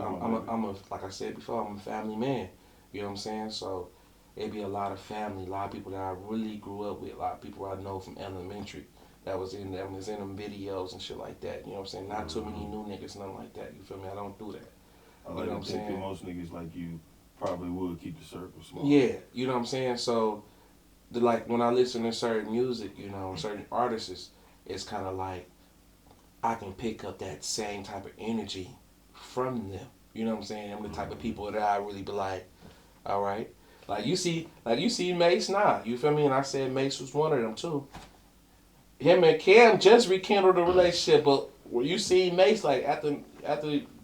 like I said before, I'm a family man. You know what I'm saying? So it be a lot of family, a lot of people that I really grew up with, a lot of people I know from elementary that was in them videos and shit like that. You know what I'm saying? Not too many new niggas, nothing like that. You feel me? I don't do that.
I like to think that most niggas like you probably would keep the circle small.
Yeah, you know what I'm saying? So, like when I listen to certain music, you know, certain artists, it's kind of like I can pick up that same type of energy from them. You know what I'm saying? I'm the type of people that I really be like, all right. Like you see Mace now. You feel me? And I said Mace was one of them too. him and Cam just rekindled the relationship, but where you see Mace like after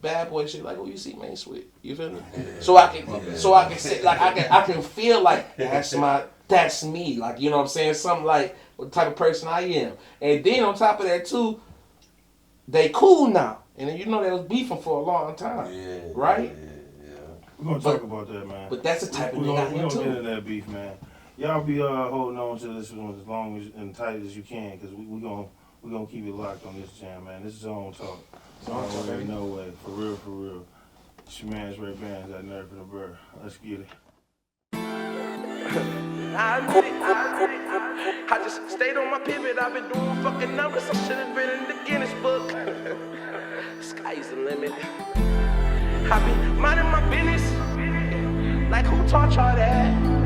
Bad Boy shit, like who you see Mace with? You feel me? So I can say like I can feel like that's me. Like you know what I'm saying? Something like what type of person I am. And then on top of that too, they cool now. And then you know they was beefing for a long time.
Yeah.
Right?
Yeah.
We're gonna talk about that, man.
But that's the type of
We're
nigga I
gonna
am
get
too.
into that beef, man. Y'all be holding on to this one as long as and tight as you can, cause we gonna keep it locked on this jam, man. This is Zone Talk. Already no way, for real. It's your man's Ray Bands, that nerve for the bird. Let's get it.
I just stayed on my pivot. I've been doing fucking numbers. I should have been in the Guinness book. Sky's the limit. I been minding my business. Like who taught y'all that?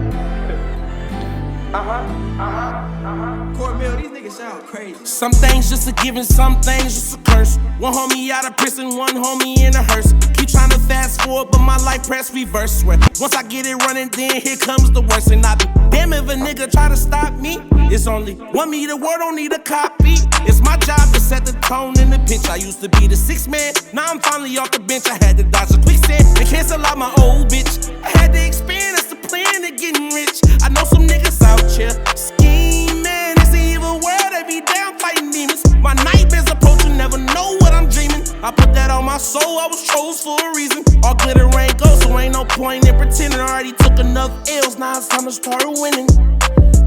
Cornmeal, these niggas sound crazy.
Some things just a given, some things just a curse. One homie out of prison, one homie in a hearse. Keep trying to fast forward, but my life press reverse. Swear, once I get it running, then here comes the worst. And I be damn if a nigga try to stop me. It's only one me, the word don't need a copy. It's my job to set the tone in the pitch. I used to be the sixth man, now I'm finally off the bench. I had to dodge a quicksand and cancel out my old bitch. I had to experience the plan of getting rich. I know some niggas out here scheming. It's an evil world, they be down fighting demons. My nightmares approaching, never know what I'm dreaming. I put that on my soul, I was chose for a reason. All glitter ain't gold, so ain't no point in pretending. I already took enough L's, now it's time to start winning.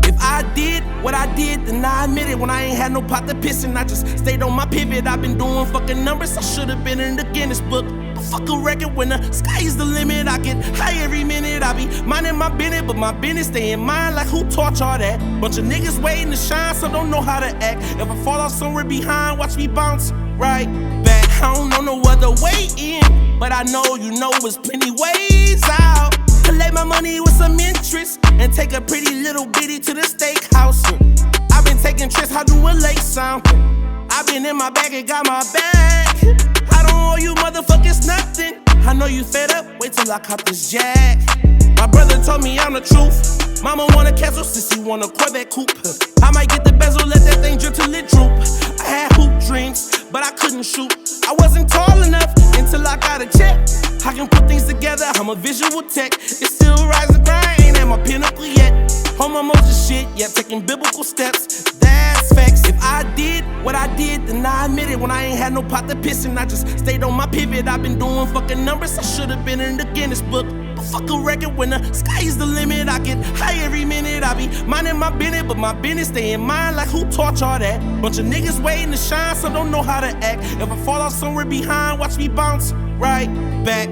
If I did what I did, then I admit it. When I ain't had no pot to piss and I just stayed on my pivot. I've been doing fucking numbers, I should've been in the Guinness book. But fuck a record when the sky's the limit. I get high every minute, I be minding my business, but my business stay in mind. Like who taught y'all that? Bunch of niggas waiting to shine, so don't know how to act. If I fall off somewhere behind, watch me bounce right back. I don't know no other way in, but I know you know there's plenty ways out. Collect my money with some interest and take a pretty little bitty to the steakhouse. I've been taking trips, how do a lake sound? I've been in my bag and got my bag. I don't owe you motherfuckers nothing. I know you fed up, wait till I cop this jack. My brother told me I'm the truth. Mama want a Castle, sissy want a Corvette coupe. I might get the bezel, let that thing drip till it droop. I had hoop dreams, but I couldn't shoot. I wasn't tall enough until I got a check. I can put things together, I'm a visual tech. It's still rising, grind, ain't at my pinnacle yet. Home my Moses shit, yeah, taking biblical steps. That's facts. If I did what I did, then I admit it. When I ain't had no pot to piss and I just stayed on my pivot. I've been doing fucking numbers, I should've been in the Guinness book. But fuck a record when the sky's the limit. I get high every minute, I be minding my business, but my business stay in mind. Like who taught y'all that? Bunch of niggas waiting to shine, so don't know how to act. If I fall off somewhere behind, watch me bounce right back.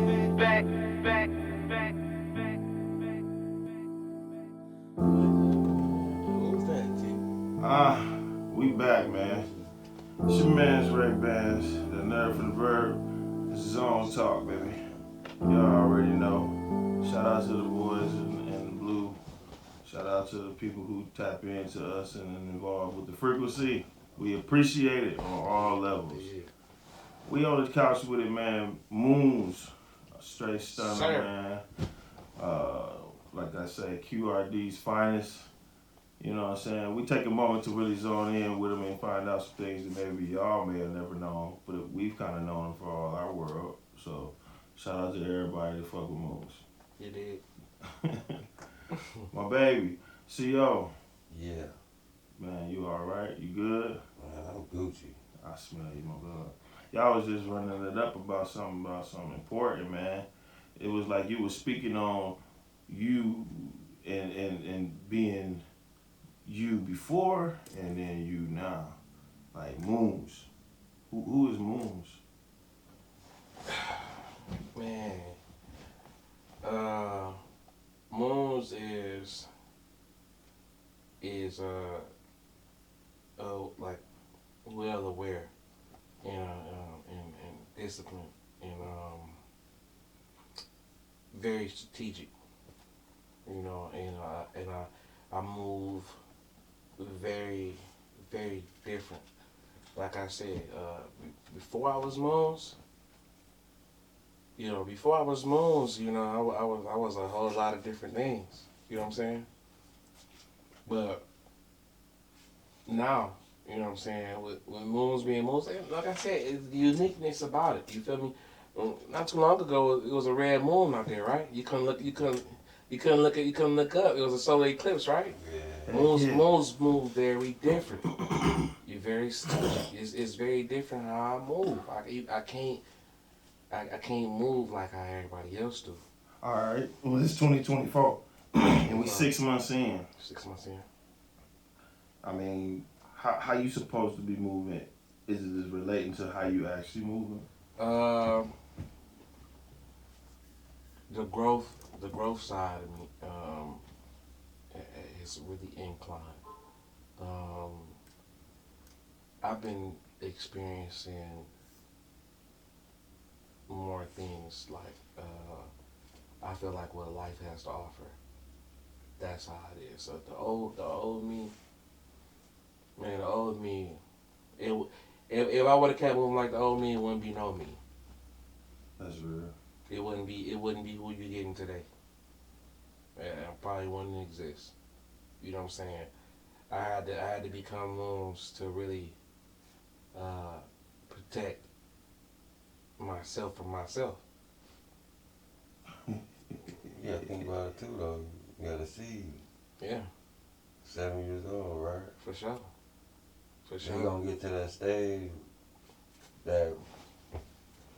We back, man. It's your man's Ray Bands, the nerve for the verb. This is Zone Talk, baby. Y'all already know. Shout out to the boys in blue. Shout out to the people who tap into us and involved with the frequency. We appreciate it on all levels. We on the couch with it, man. Moonz, a straight stunner, man. Like I say, QRD's finest. You know what I'm saying? We take a moment to really zone in with them and find out some things that maybe y'all may have never known, but we've kind of known them for all our world. So, shout out to everybody that fuck with Moonz.
You did.
My baby, CO.
Yeah.
Man, you all right? You good?
Man, I'm Gucci.
I smell you, my God. Y'all was just running it up about something important, man. It was like you was speaking on you and being you before and then you now. Like Moonz. Who is Moonz?
Man. Moonz is like well aware and disciplined and very strategic, you know, and I move very, very different. Like I said, before I was Moonz, you know, I was a whole lot of different things. You know what I'm saying? But now, You know what I'm saying? With Moonz being Moonz, like I said, it's the uniqueness about it. You feel me? Not too long ago, it was a red moon out there, right? You couldn't look up. It was a solar eclipse, right?
Yeah.
Moonz move very different. You're very it's very different how I move. I can't move like how everybody else do.
All right. Well, it's 2024, and we 6 months in.
6 months in.
I mean, how you supposed to be moving? Is it relating to how you actually moving?
The growth side of me is really inclined. I've been experiencing more things like I feel like what life has to offer. That's how it is. So the old me, man, the old me. If I would have kept moving like the old me, it wouldn't be no me.
That's real.
It wouldn't be who you getting today. I probably wouldn't exist. You know what I'm saying? I had to become Moonz to really protect myself from myself.
Yeah, think about it too though. You got a seed.
Yeah.
7 years old, right?
For sure. For sure.
You're gonna get to that stage that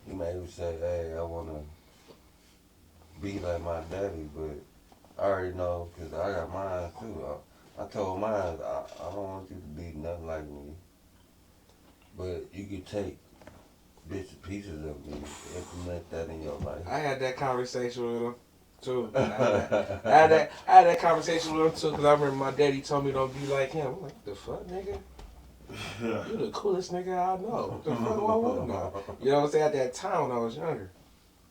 you may say, hey, I wanna be like my daddy, but I already know, because I got mine too. I told mine, I don't want you to be nothing like me. But you can take bits and pieces of me, implement that in your life.
I had that conversation with him too. I had that conversation with him too, because I remember my daddy told me don't be like him. I'm like, the fuck, nigga?
Yeah.
You the coolest nigga I know. What the fuck do I want to know? You know what I'm saying? At that time when I was younger.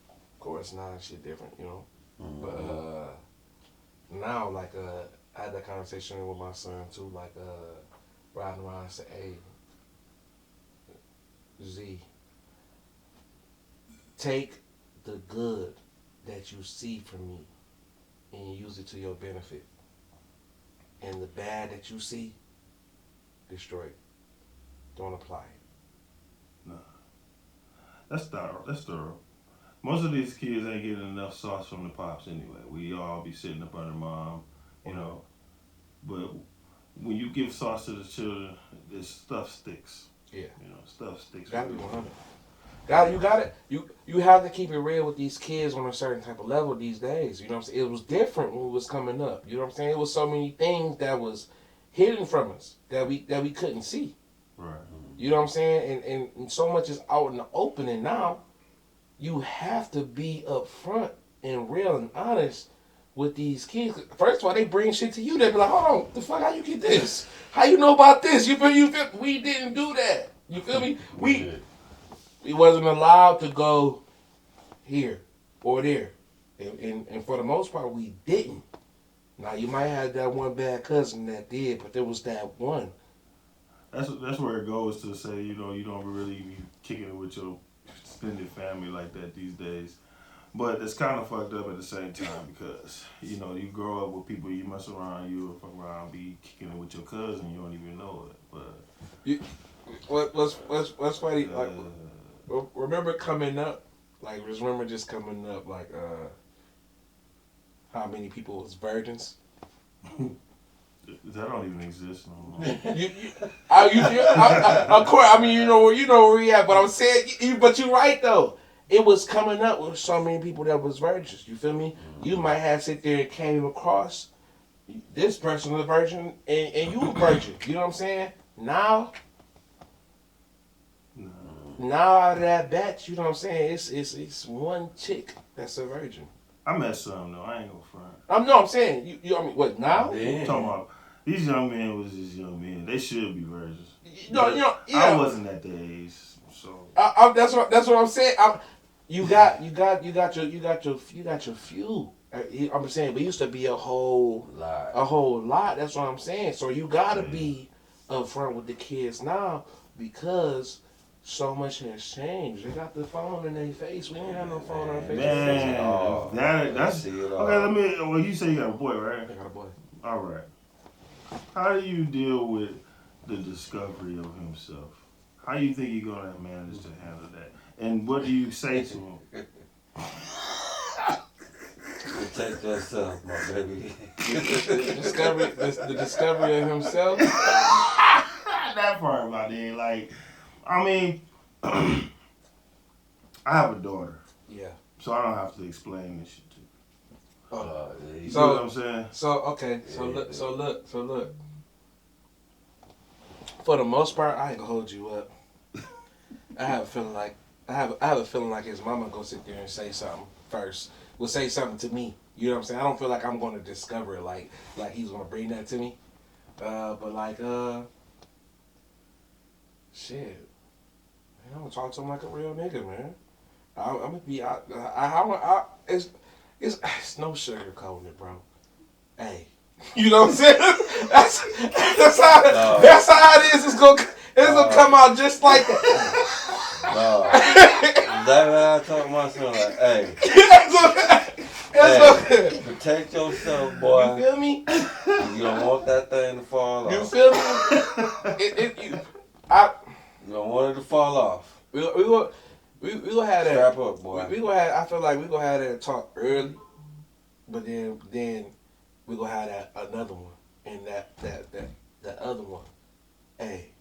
Of course, now shit different, you know.
Mm-hmm.
But now, like, I had that conversation with my son too, like, riding around and say, hey, Z, take the good that you see from me and use it to your benefit. And the bad that you see, destroy it. Don't apply it.
No. That's thorough. Most of these kids ain't getting enough sauce from the pops anyway. We all be sitting up under mom, you know. But when you give sauce to the children, this stuff sticks.
Yeah.
You know, stuff sticks.
Gotta be 100. You have to keep it real with these kids on a certain type of level these days. You know what I'm saying? It was different when it was coming up. You know what I'm saying? It was so many things that was hidden from us that we couldn't see.
Right.
You know what I'm saying? And so much is out in the open, and now you have to be upfront and real and honest with these kids. First of all, they bring shit to you. They be like, hold on, the fuck, how you get this? How you know about this? You feel? We didn't do that. You feel me? We wasn't allowed to go here or there. And for the most part, we didn't. Now, you might have that one bad cousin that did, but there was that one.
That's where it goes to say, you know, you don't really be kicking it with your extended family like that these days. But it's kind of fucked up at the same time because, you know, you grow up with people you mess around, you fuck around, be kicking it with your cousin, you don't even know it. But
What's funny? Like, remember coming up? Like, remember just coming up? Like, how many people was virgins?
That don't even exist no more.
Of course, I mean, you know where we at. But I'm saying, but you're right though. It was coming up with so many people that was virgins. You feel me? You might have sit there and came across this person was a virgin and you a virgin. You know what I'm saying? Now out of that batch, you know what I'm saying? It's one chick that's a virgin.
I met some though. I ain't gonna front.
I'm saying you. I mean, what now?
I'm talking about these young men was just young men. They should be virgins.
Yeah.
I wasn't at the age, so
that's what I'm saying. You got your few. I'm saying, but it used to be a whole lot. That's what I'm saying. So you gotta be upfront with the kids now because so much has changed. They got the phone in their face. We ain't have no phone in our face.
Man, that's okay. Well, you say you got a boy, right?
I got a boy.
All right. How do you deal with the discovery of himself? How you think you're gonna manage to handle that? And what do you say to him?
Protect yourself, my baby.
The discovery of himself.
That part about it. Like, I mean, I have a daughter.
Yeah.
So I don't have to explain this shit to you. You
So,
know what I'm saying?
Look. For the most part, I ain't gonna hold you up. I have a feeling like his mama gonna sit there and say something first. Will say something to me. You know what I'm saying? I don't feel like I'm gonna discover it like he's gonna bring that to me. But like shit. Man, I'm gonna talk to him like a real nigga, man. I'm gonna be it's no sugarcoating it, bro. Hey. You know what I'm saying? That's how it is. It's gonna come out just like that.
That's what I told my son, like, hey.
It's okay.
Protect yourself, boy.
You feel me?
You don't want that thing to fall off.
You feel me?
You don't want it to fall off.
We gonna have that.
Strap up, boy.
I feel like we gonna have that talk early, but then we gonna have that another one, and that other one. Hey,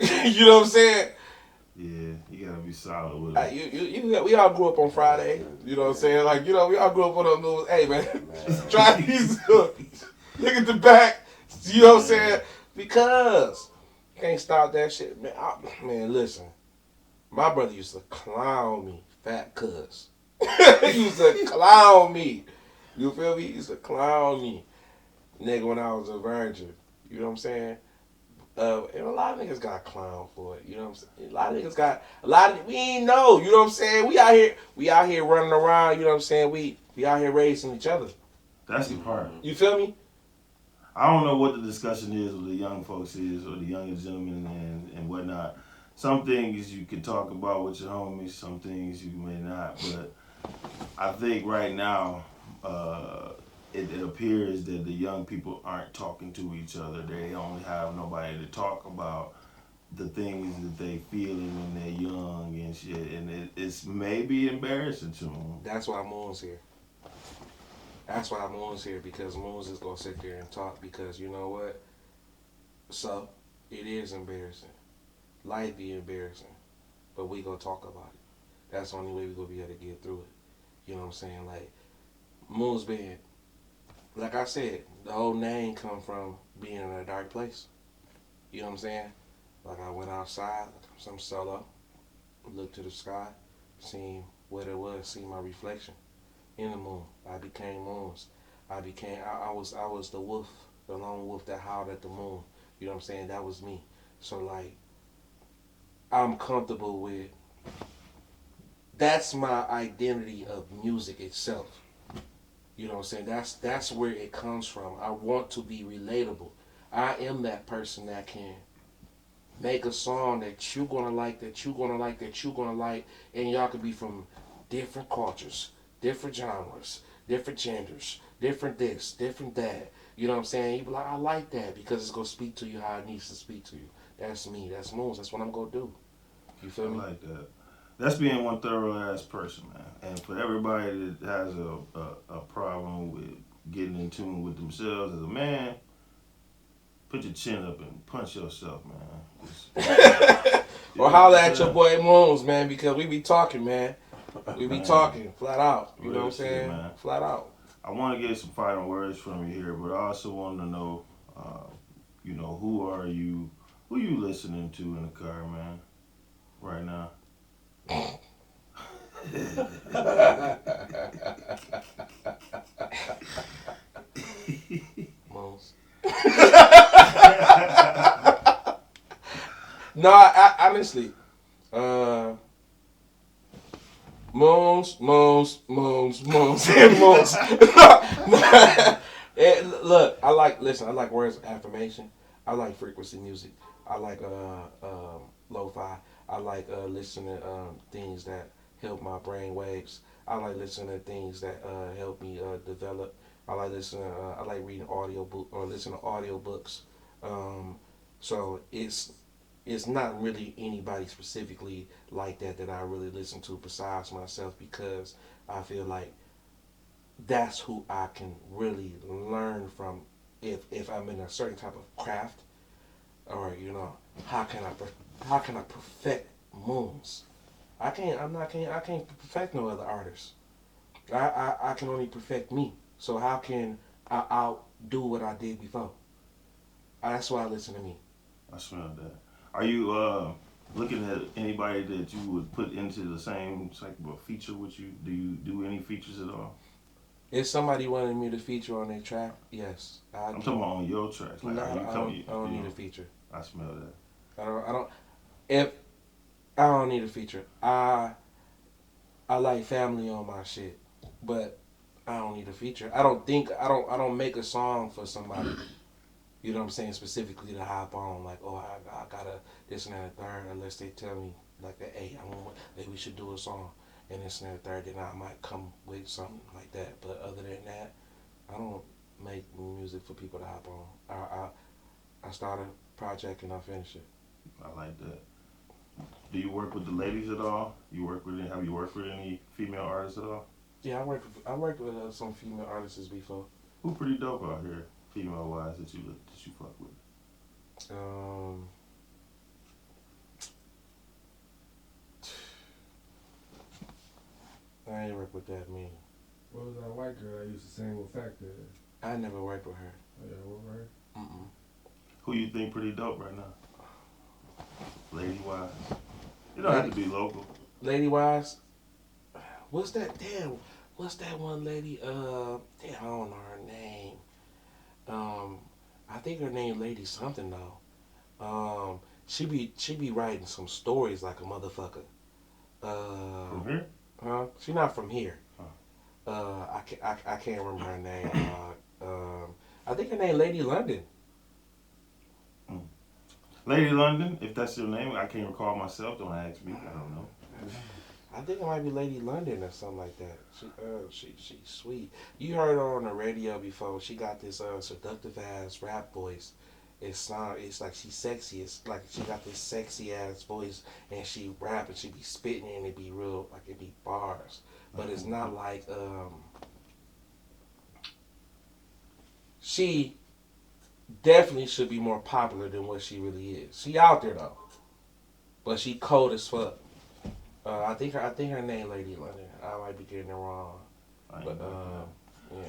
you know what I'm saying?
Yeah, you gotta be solid with it.
We all grew up on Friday. You know what I'm saying? Like, you know, we all grew up on those moves. Hey, man, try these. Look at the back. You know what I'm saying? Because you can't stop that shit, man. Man, listen. My brother used to clown me, fat cuz. He used to clown me. You feel me? He used to clown me, nigga, when I was a virgin. You know what I'm saying? And a lot of niggas got clown for it. You know what I'm saying? A lot of niggas we ain't know. You know what I'm saying? We out here running around. You know what I'm saying? We out here raising each other.
That's the part.
You feel me?
I don't know what the discussion is with the young folks is, or the younger gentlemen and whatnot. Some things you can talk about with your homies, some things you may not. But I think right now, it appears that the young people aren't talking to each other. They only have nobody to talk about the things that they feeling when they're young and shit. And it's maybe embarrassing to them.
That's why Moonz here. That's why Moonz here, because Moonz is going to sit there and talk, because you know what? So, it is embarrassing. Life be embarrassing. But we going to talk about it. That's the only way we going to be able to get through it. You know what I'm saying? Like, Moonz been, like I said, the whole name come from being in a dark place. You know what I'm saying? Like, I went outside, some solo, looked to the sky, seen what it was, seen my reflection in the moon. I became Moonz. I was the wolf, the lone wolf that howled at the moon. You know what I'm saying? That was me. So like, I'm comfortable with, that's my identity of music itself. You know what I'm saying? That's where it comes from. I want to be relatable. I am that person that can make a song that you're gonna like, and y'all could be from different cultures, different genres, different genders, different this, different that. You know what I'm saying? You be like, I like that because it's gonna speak to you how it needs to speak to you. That's me. That's Moonz. That's what I'm gonna do. You feel me?
I like that. That's being one thorough ass person, man. And for everybody that has a problem with getting in tune with themselves as a man, put your chin up and punch yourself, man.
Or holler at your boy Moonz, man, because we be talking, man. We be talking flat out. You know what I'm saying?
Man.
Flat out.
I want to get some final words from you here, but I also want to know, who are you? Who you listening to in the car, man, right now?
Moonz. No, I honestly, Moonz, and Moonz. And look, I like words of affirmation. I like frequency music. I like lo-fi. I like listening to things that help my brain waves. I like listening to things that help me develop. I like listening. I like reading audio book or listening to audiobooks. So it's not really anybody specifically like that I really listen to besides myself, because I feel like that's who I can really learn from if I'm in a certain type of craft, or how can I perfect Moonz. I can't perfect no other artist. I can only perfect me. So how can I outdo what I did before? That's why I listen to me.
I smell that. Are you looking at anybody that you would put into the same type of feature with you? Do you do any features at all?
If somebody wanted me to feature on their track, yes.
I'm talking about on your tracks. Like,
No,
are you coming?
I don't need a feature.
I smell that.
I don't. If I don't need a feature, I like family on my shit, but I don't need a feature. I don't make a song for somebody. You know what I'm saying? Specifically to hop on, like, oh, I gotta this and that and third, unless they tell me like that, hey, we should do a song and this and that and third, then I might come with something like that. But other than that, I don't make music for people to hop on. I start a project and I finish it.
I like that. Do you work with the ladies at all? Have you worked with any female artists at all?
Yeah, I worked with some female artists before.
Who pretty dope out here, female wise, that you fuck with?
I ain't worked with that many.
What was that white girl that used to sing with Factor?
I never worked with her.
Oh, yeah, what with her?
Mm-mm.
Who you think pretty dope right now? Lady wise. You don't have to be local.
Lady wise, what's that one lady? Damn, I don't know her name. I think her name Lady something though. She be writing some stories like a motherfucker.
From here?
Huh? She not from here.
Huh.
I can't remember her name. I think her name Lady London.
Lady London, if that's your name, I can't recall myself. Don't ask me. I don't know.
I think it might be Lady London or something like that. She's sweet. You heard her on the radio before. She got this seductive ass rap voice. It's like she's sexy. It's like she got this sexy ass voice, and she rap and she be spitting and it be real, like it be bars. But it's not like she definitely should be more popular than what she really is. She out there though, but she cold as fuck. I think her name Lady London. I might be getting it wrong, but yeah.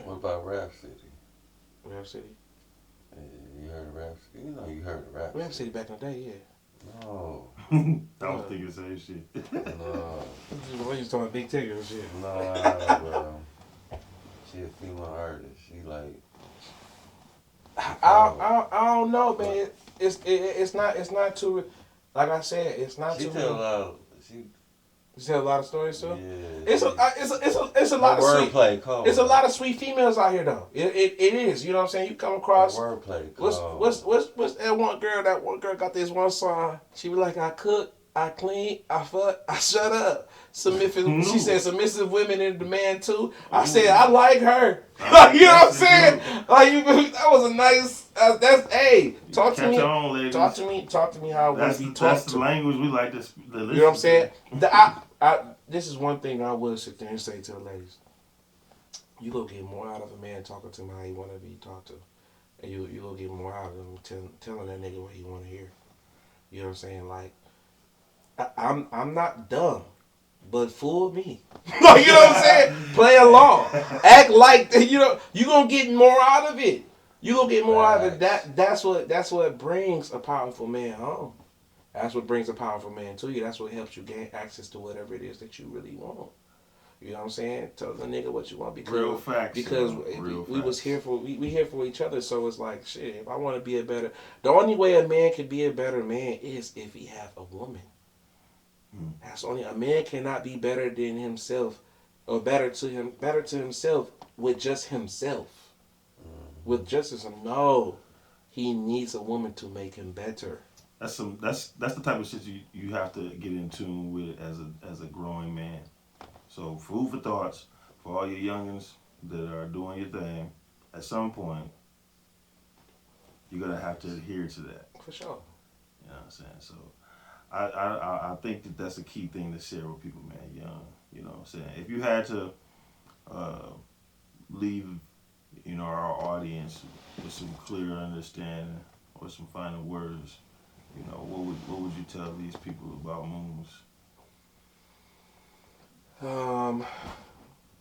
What about Rap City?
Rap City.
You heard of Rap City? You heard of Rap City.
Rap City back in the day, yeah.
No.
I was thinking the same shit.
No.
What you talking about, Big Tigger and shit?
No, bro. She a female artist. She like.
I don't know, man. It's not too. Like I said, it's not
She
too.
tell a lot of,
You tell a lot of stories too.
Yeah.
It's a lot of sweet.
Wordplay cold.
It's a lot of sweet females out here though. It is. You know what I'm saying? You come across.
Wordplay cold.
What's that one girl? That one girl got this one song. She be like, I cook, I clean, I fuck, I shut up. Submissive. She said submissive women in demand too. I said I like her. Like, you know what I'm saying? Like that was a nice. That's hey. Talk to me. Talk to me how I want to be talked to.
That's the language we like to listen.
You know what I'm saying? This is one thing I would sit there and say to the ladies. You go get more out of a man talking to him how he want to be talked to. And you go get more out of him telling that nigga what he want to hear. You know what I'm saying? Like, I'm not dumb, but fool me. Like, you know what I'm saying? Play along. Act like, you going to get more out of it. You going to get more out of it. That's what brings a powerful man home. That's what brings a powerful man to you. That's what helps you gain access to whatever it is that you really want. You know what I'm saying? Tell the nigga what you want because
real facts.
Because we was here for we here for each other. So it's like shit. If I want to be a better, the only way a man can be a better man is if he have a woman. That's only a man cannot be better than himself, or better to himself with just himself. With just himself. No, he needs a woman to make him better.
That's the type of shit you have to get in tune with as a growing man. So food for thoughts for all your youngins that are doing your thing. At some point, you're gonna have to adhere to that.
For sure.
You know what I'm saying? So I think that that's a key thing to share with people, man. Young, you know what I'm saying? If you had to leave, you know, our audience with some clear understanding or some final words, you know, what would you tell these people about Moonz?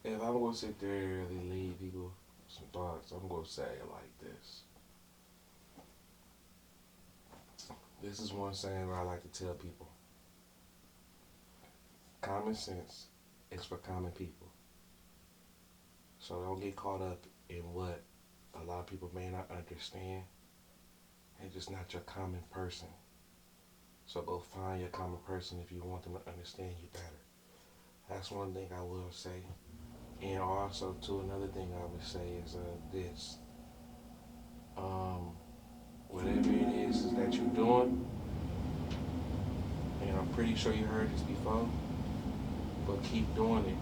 If I'm gonna sit there and really leave people some thoughts, I'm gonna say it like this. This is one saying I like to tell people. Common sense is for common people. So don't get caught up in what a lot of people may not understand and just not your common person. So go find your common person if you want them to understand you better. That's one thing I will say. And also, too, another thing I would say is this. Whatever it is that you're doing, and I'm pretty sure you heard this before, but keep doing it,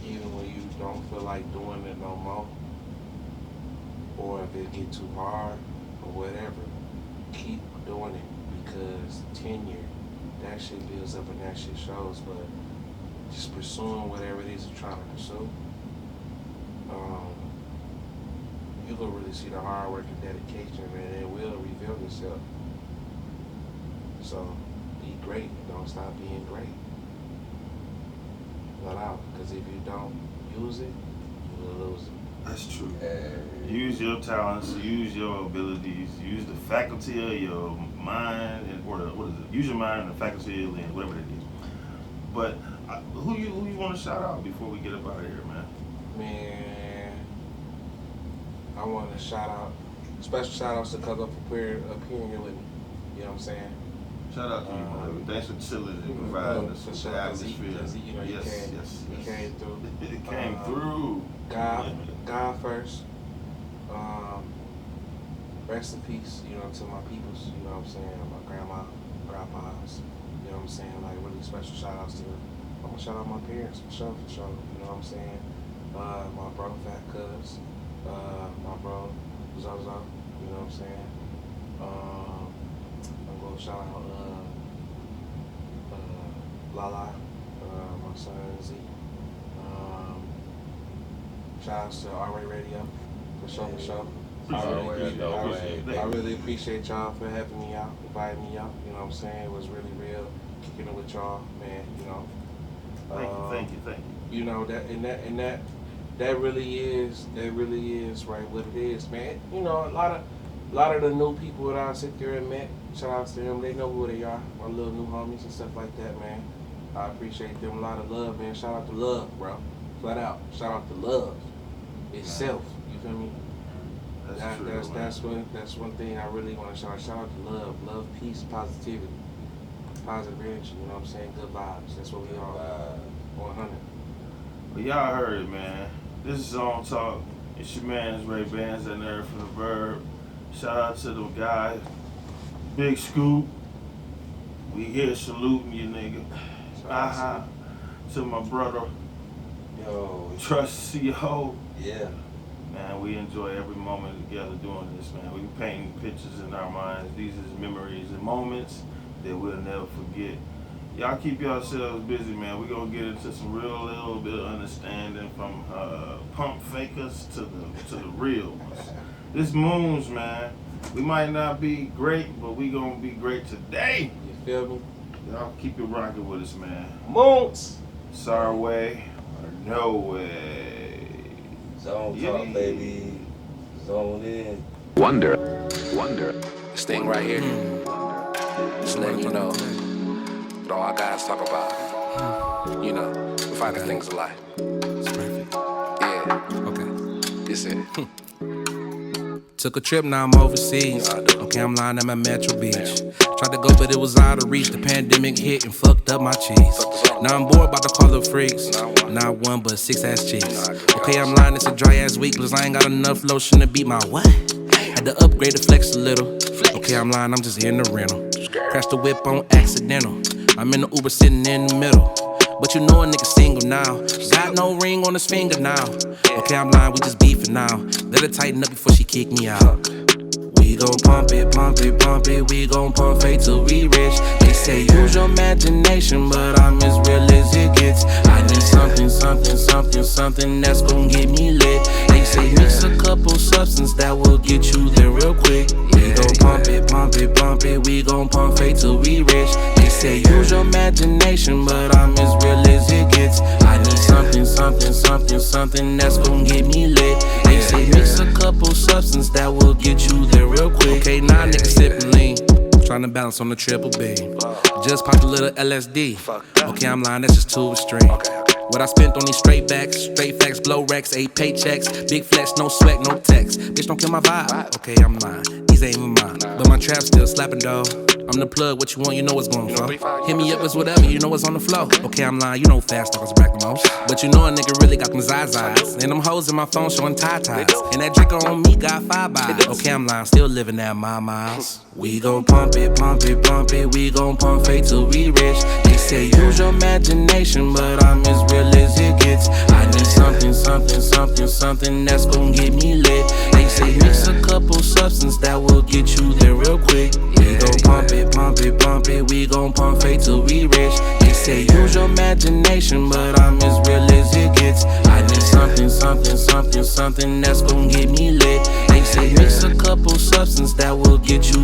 even when you don't feel like doing it no more, or if it get too hard, or whatever, keep doing it, because tenure, that shit builds up and that shit shows, but just pursuing whatever it is you're trying to pursue, you will really see the hard work and dedication, and it will reveal itself. So, be great. Don't stop being great. Let out, because if you don't use it, you will lose it.
That's true. Use your talents, use your abilities, use the faculty of your mind, or what is it? Use your mind and the faculty of your lens, whatever it is. But who you want to shout out before we get up out of here, man?
Man, I want to shout out, special shout outs to Cuz up for appearing here with me. You know what I'm saying?
Shout out to you, man. Thanks for chilling and providing us with the atmosphere.
You know, you came through.
It came through.
God first. Rest in peace, you know, to my peoples, you know what I'm saying, my grandma, grandpas, you know what I'm saying, like really special shout outs to, I'm gonna shout out my parents, for sure, you know what I'm saying, my bro, Fat Cuz, my bro, Zozo, you know what I'm saying, I'm gonna shout out, Lala, my son, Z, shout outs to R-Ray Radio, for sure. I really appreciate y'all for having me out, inviting me out. You know what I'm saying? It was really real kicking it with y'all, man. You know.
Thank you.
You know that really is right what it is, man. You know, a lot of the new people that I sit there and met. Shout outs to them. They know who they are. My little new homies and stuff like that, man. I appreciate them. A lot of love, man. Shout out to love, bro. Flat out. Shout out to love itself. You feel me? That's one thing I really want to shout out to love, peace, positivity, positive energy. You know what I'm saying? Good vibes. That's what we are. 100.
But y'all heard it, man. This is Zone Talk. It's your man's Ray Bands and there from the Verb. Shout out to the guys, Big Scoop. We here saluting you, nigga. To my brother, Trust CO.
Yeah.
Man, we enjoy every moment together doing this, man. We painting pictures in our minds. These is memories and moments that we'll never forget. Y'all keep yourselves busy, man. We're going to get into some real little bit of understanding from pump fakers to the real ones. This Moonz, man. We might not be great, but we going to be great today.
You feel me?
Y'all keep it rocking with us, man.
Moonz!
It's our way or no way.
Zone Talk, baby. Zone in.
Wonder. This thing right here, just letting you know what all our guys talk about. You know, the finer things of life.
It's perfect.
Yeah.
Okay.
This it.
Took a trip, now I'm overseas. Okay, I'm lying at my Metro Beach. Tried to go, but it was out of reach. The pandemic hit and fucked up my cheese. Now I'm bored, about to call up freaks. Not one, but 6 ass cheeks. Okay, I'm lying, it's a dry ass week, cause I ain't got enough lotion to beat my what? Had to upgrade the flex a little. Okay, I'm lying, I'm just here in the rental. Crashed the whip on accidental. I'm in the Uber sitting in the middle. But you know a nigga single now. Got no ring on his finger now. Okay, I'm lying, we just beefing now. Let her tighten up before she kick me out. We We gon' pump it, pump it, pump it. We gon' pump fate till we rich. They say use your imagination, but I'm as real as it gets. I need something, something, something, something that's gon' get me lit. They say mix a couple substance that will get you there real quick. We gon' pump it, pump it, pump it. We gon' pump fate till we rich. They say use your imagination, but I'm as real as it gets. I need something, something, something, something that's gon' get me lit. They say mix a couple substance that will get you there real quick. Okay, now niggas sippin' lean, tryna balance on the triple B. Just popped a little LSD. Okay, I'm lying, that's just too extreme. What I spent on these straight backs, straight facts, blow racks, 8 paychecks, big flex, no sweat, no text. Bitch, don't kill my vibe. Okay, I'm lying, these ain't even mine, but my trap still slapping though. I'm the plug, what you want, you know what's going for. Hit me up with whatever, you know what's on the flow. Okay, I'm lying, you know fast talkers back the most. But you know a nigga really got them zazas. And them hoes in my phone showing tie-ties. And that Draco on me got 5 buys. Okay, I'm lying, still living at my miles. We gon' pump it, pump it, pump it. We gon' pump fate till we rich. They say use your imagination, but I'm as real as it gets. I need something, something, something, something that's gon' get me lit. They say mix a couple substance that will get you there real quick. We gon' pump it, pump it, pump it. We gon' pump fate till we rich. They say use your imagination, but I'm as real as it gets. I need something, something, something, something that's gon' get me lit. They say mix a couple substance that will get you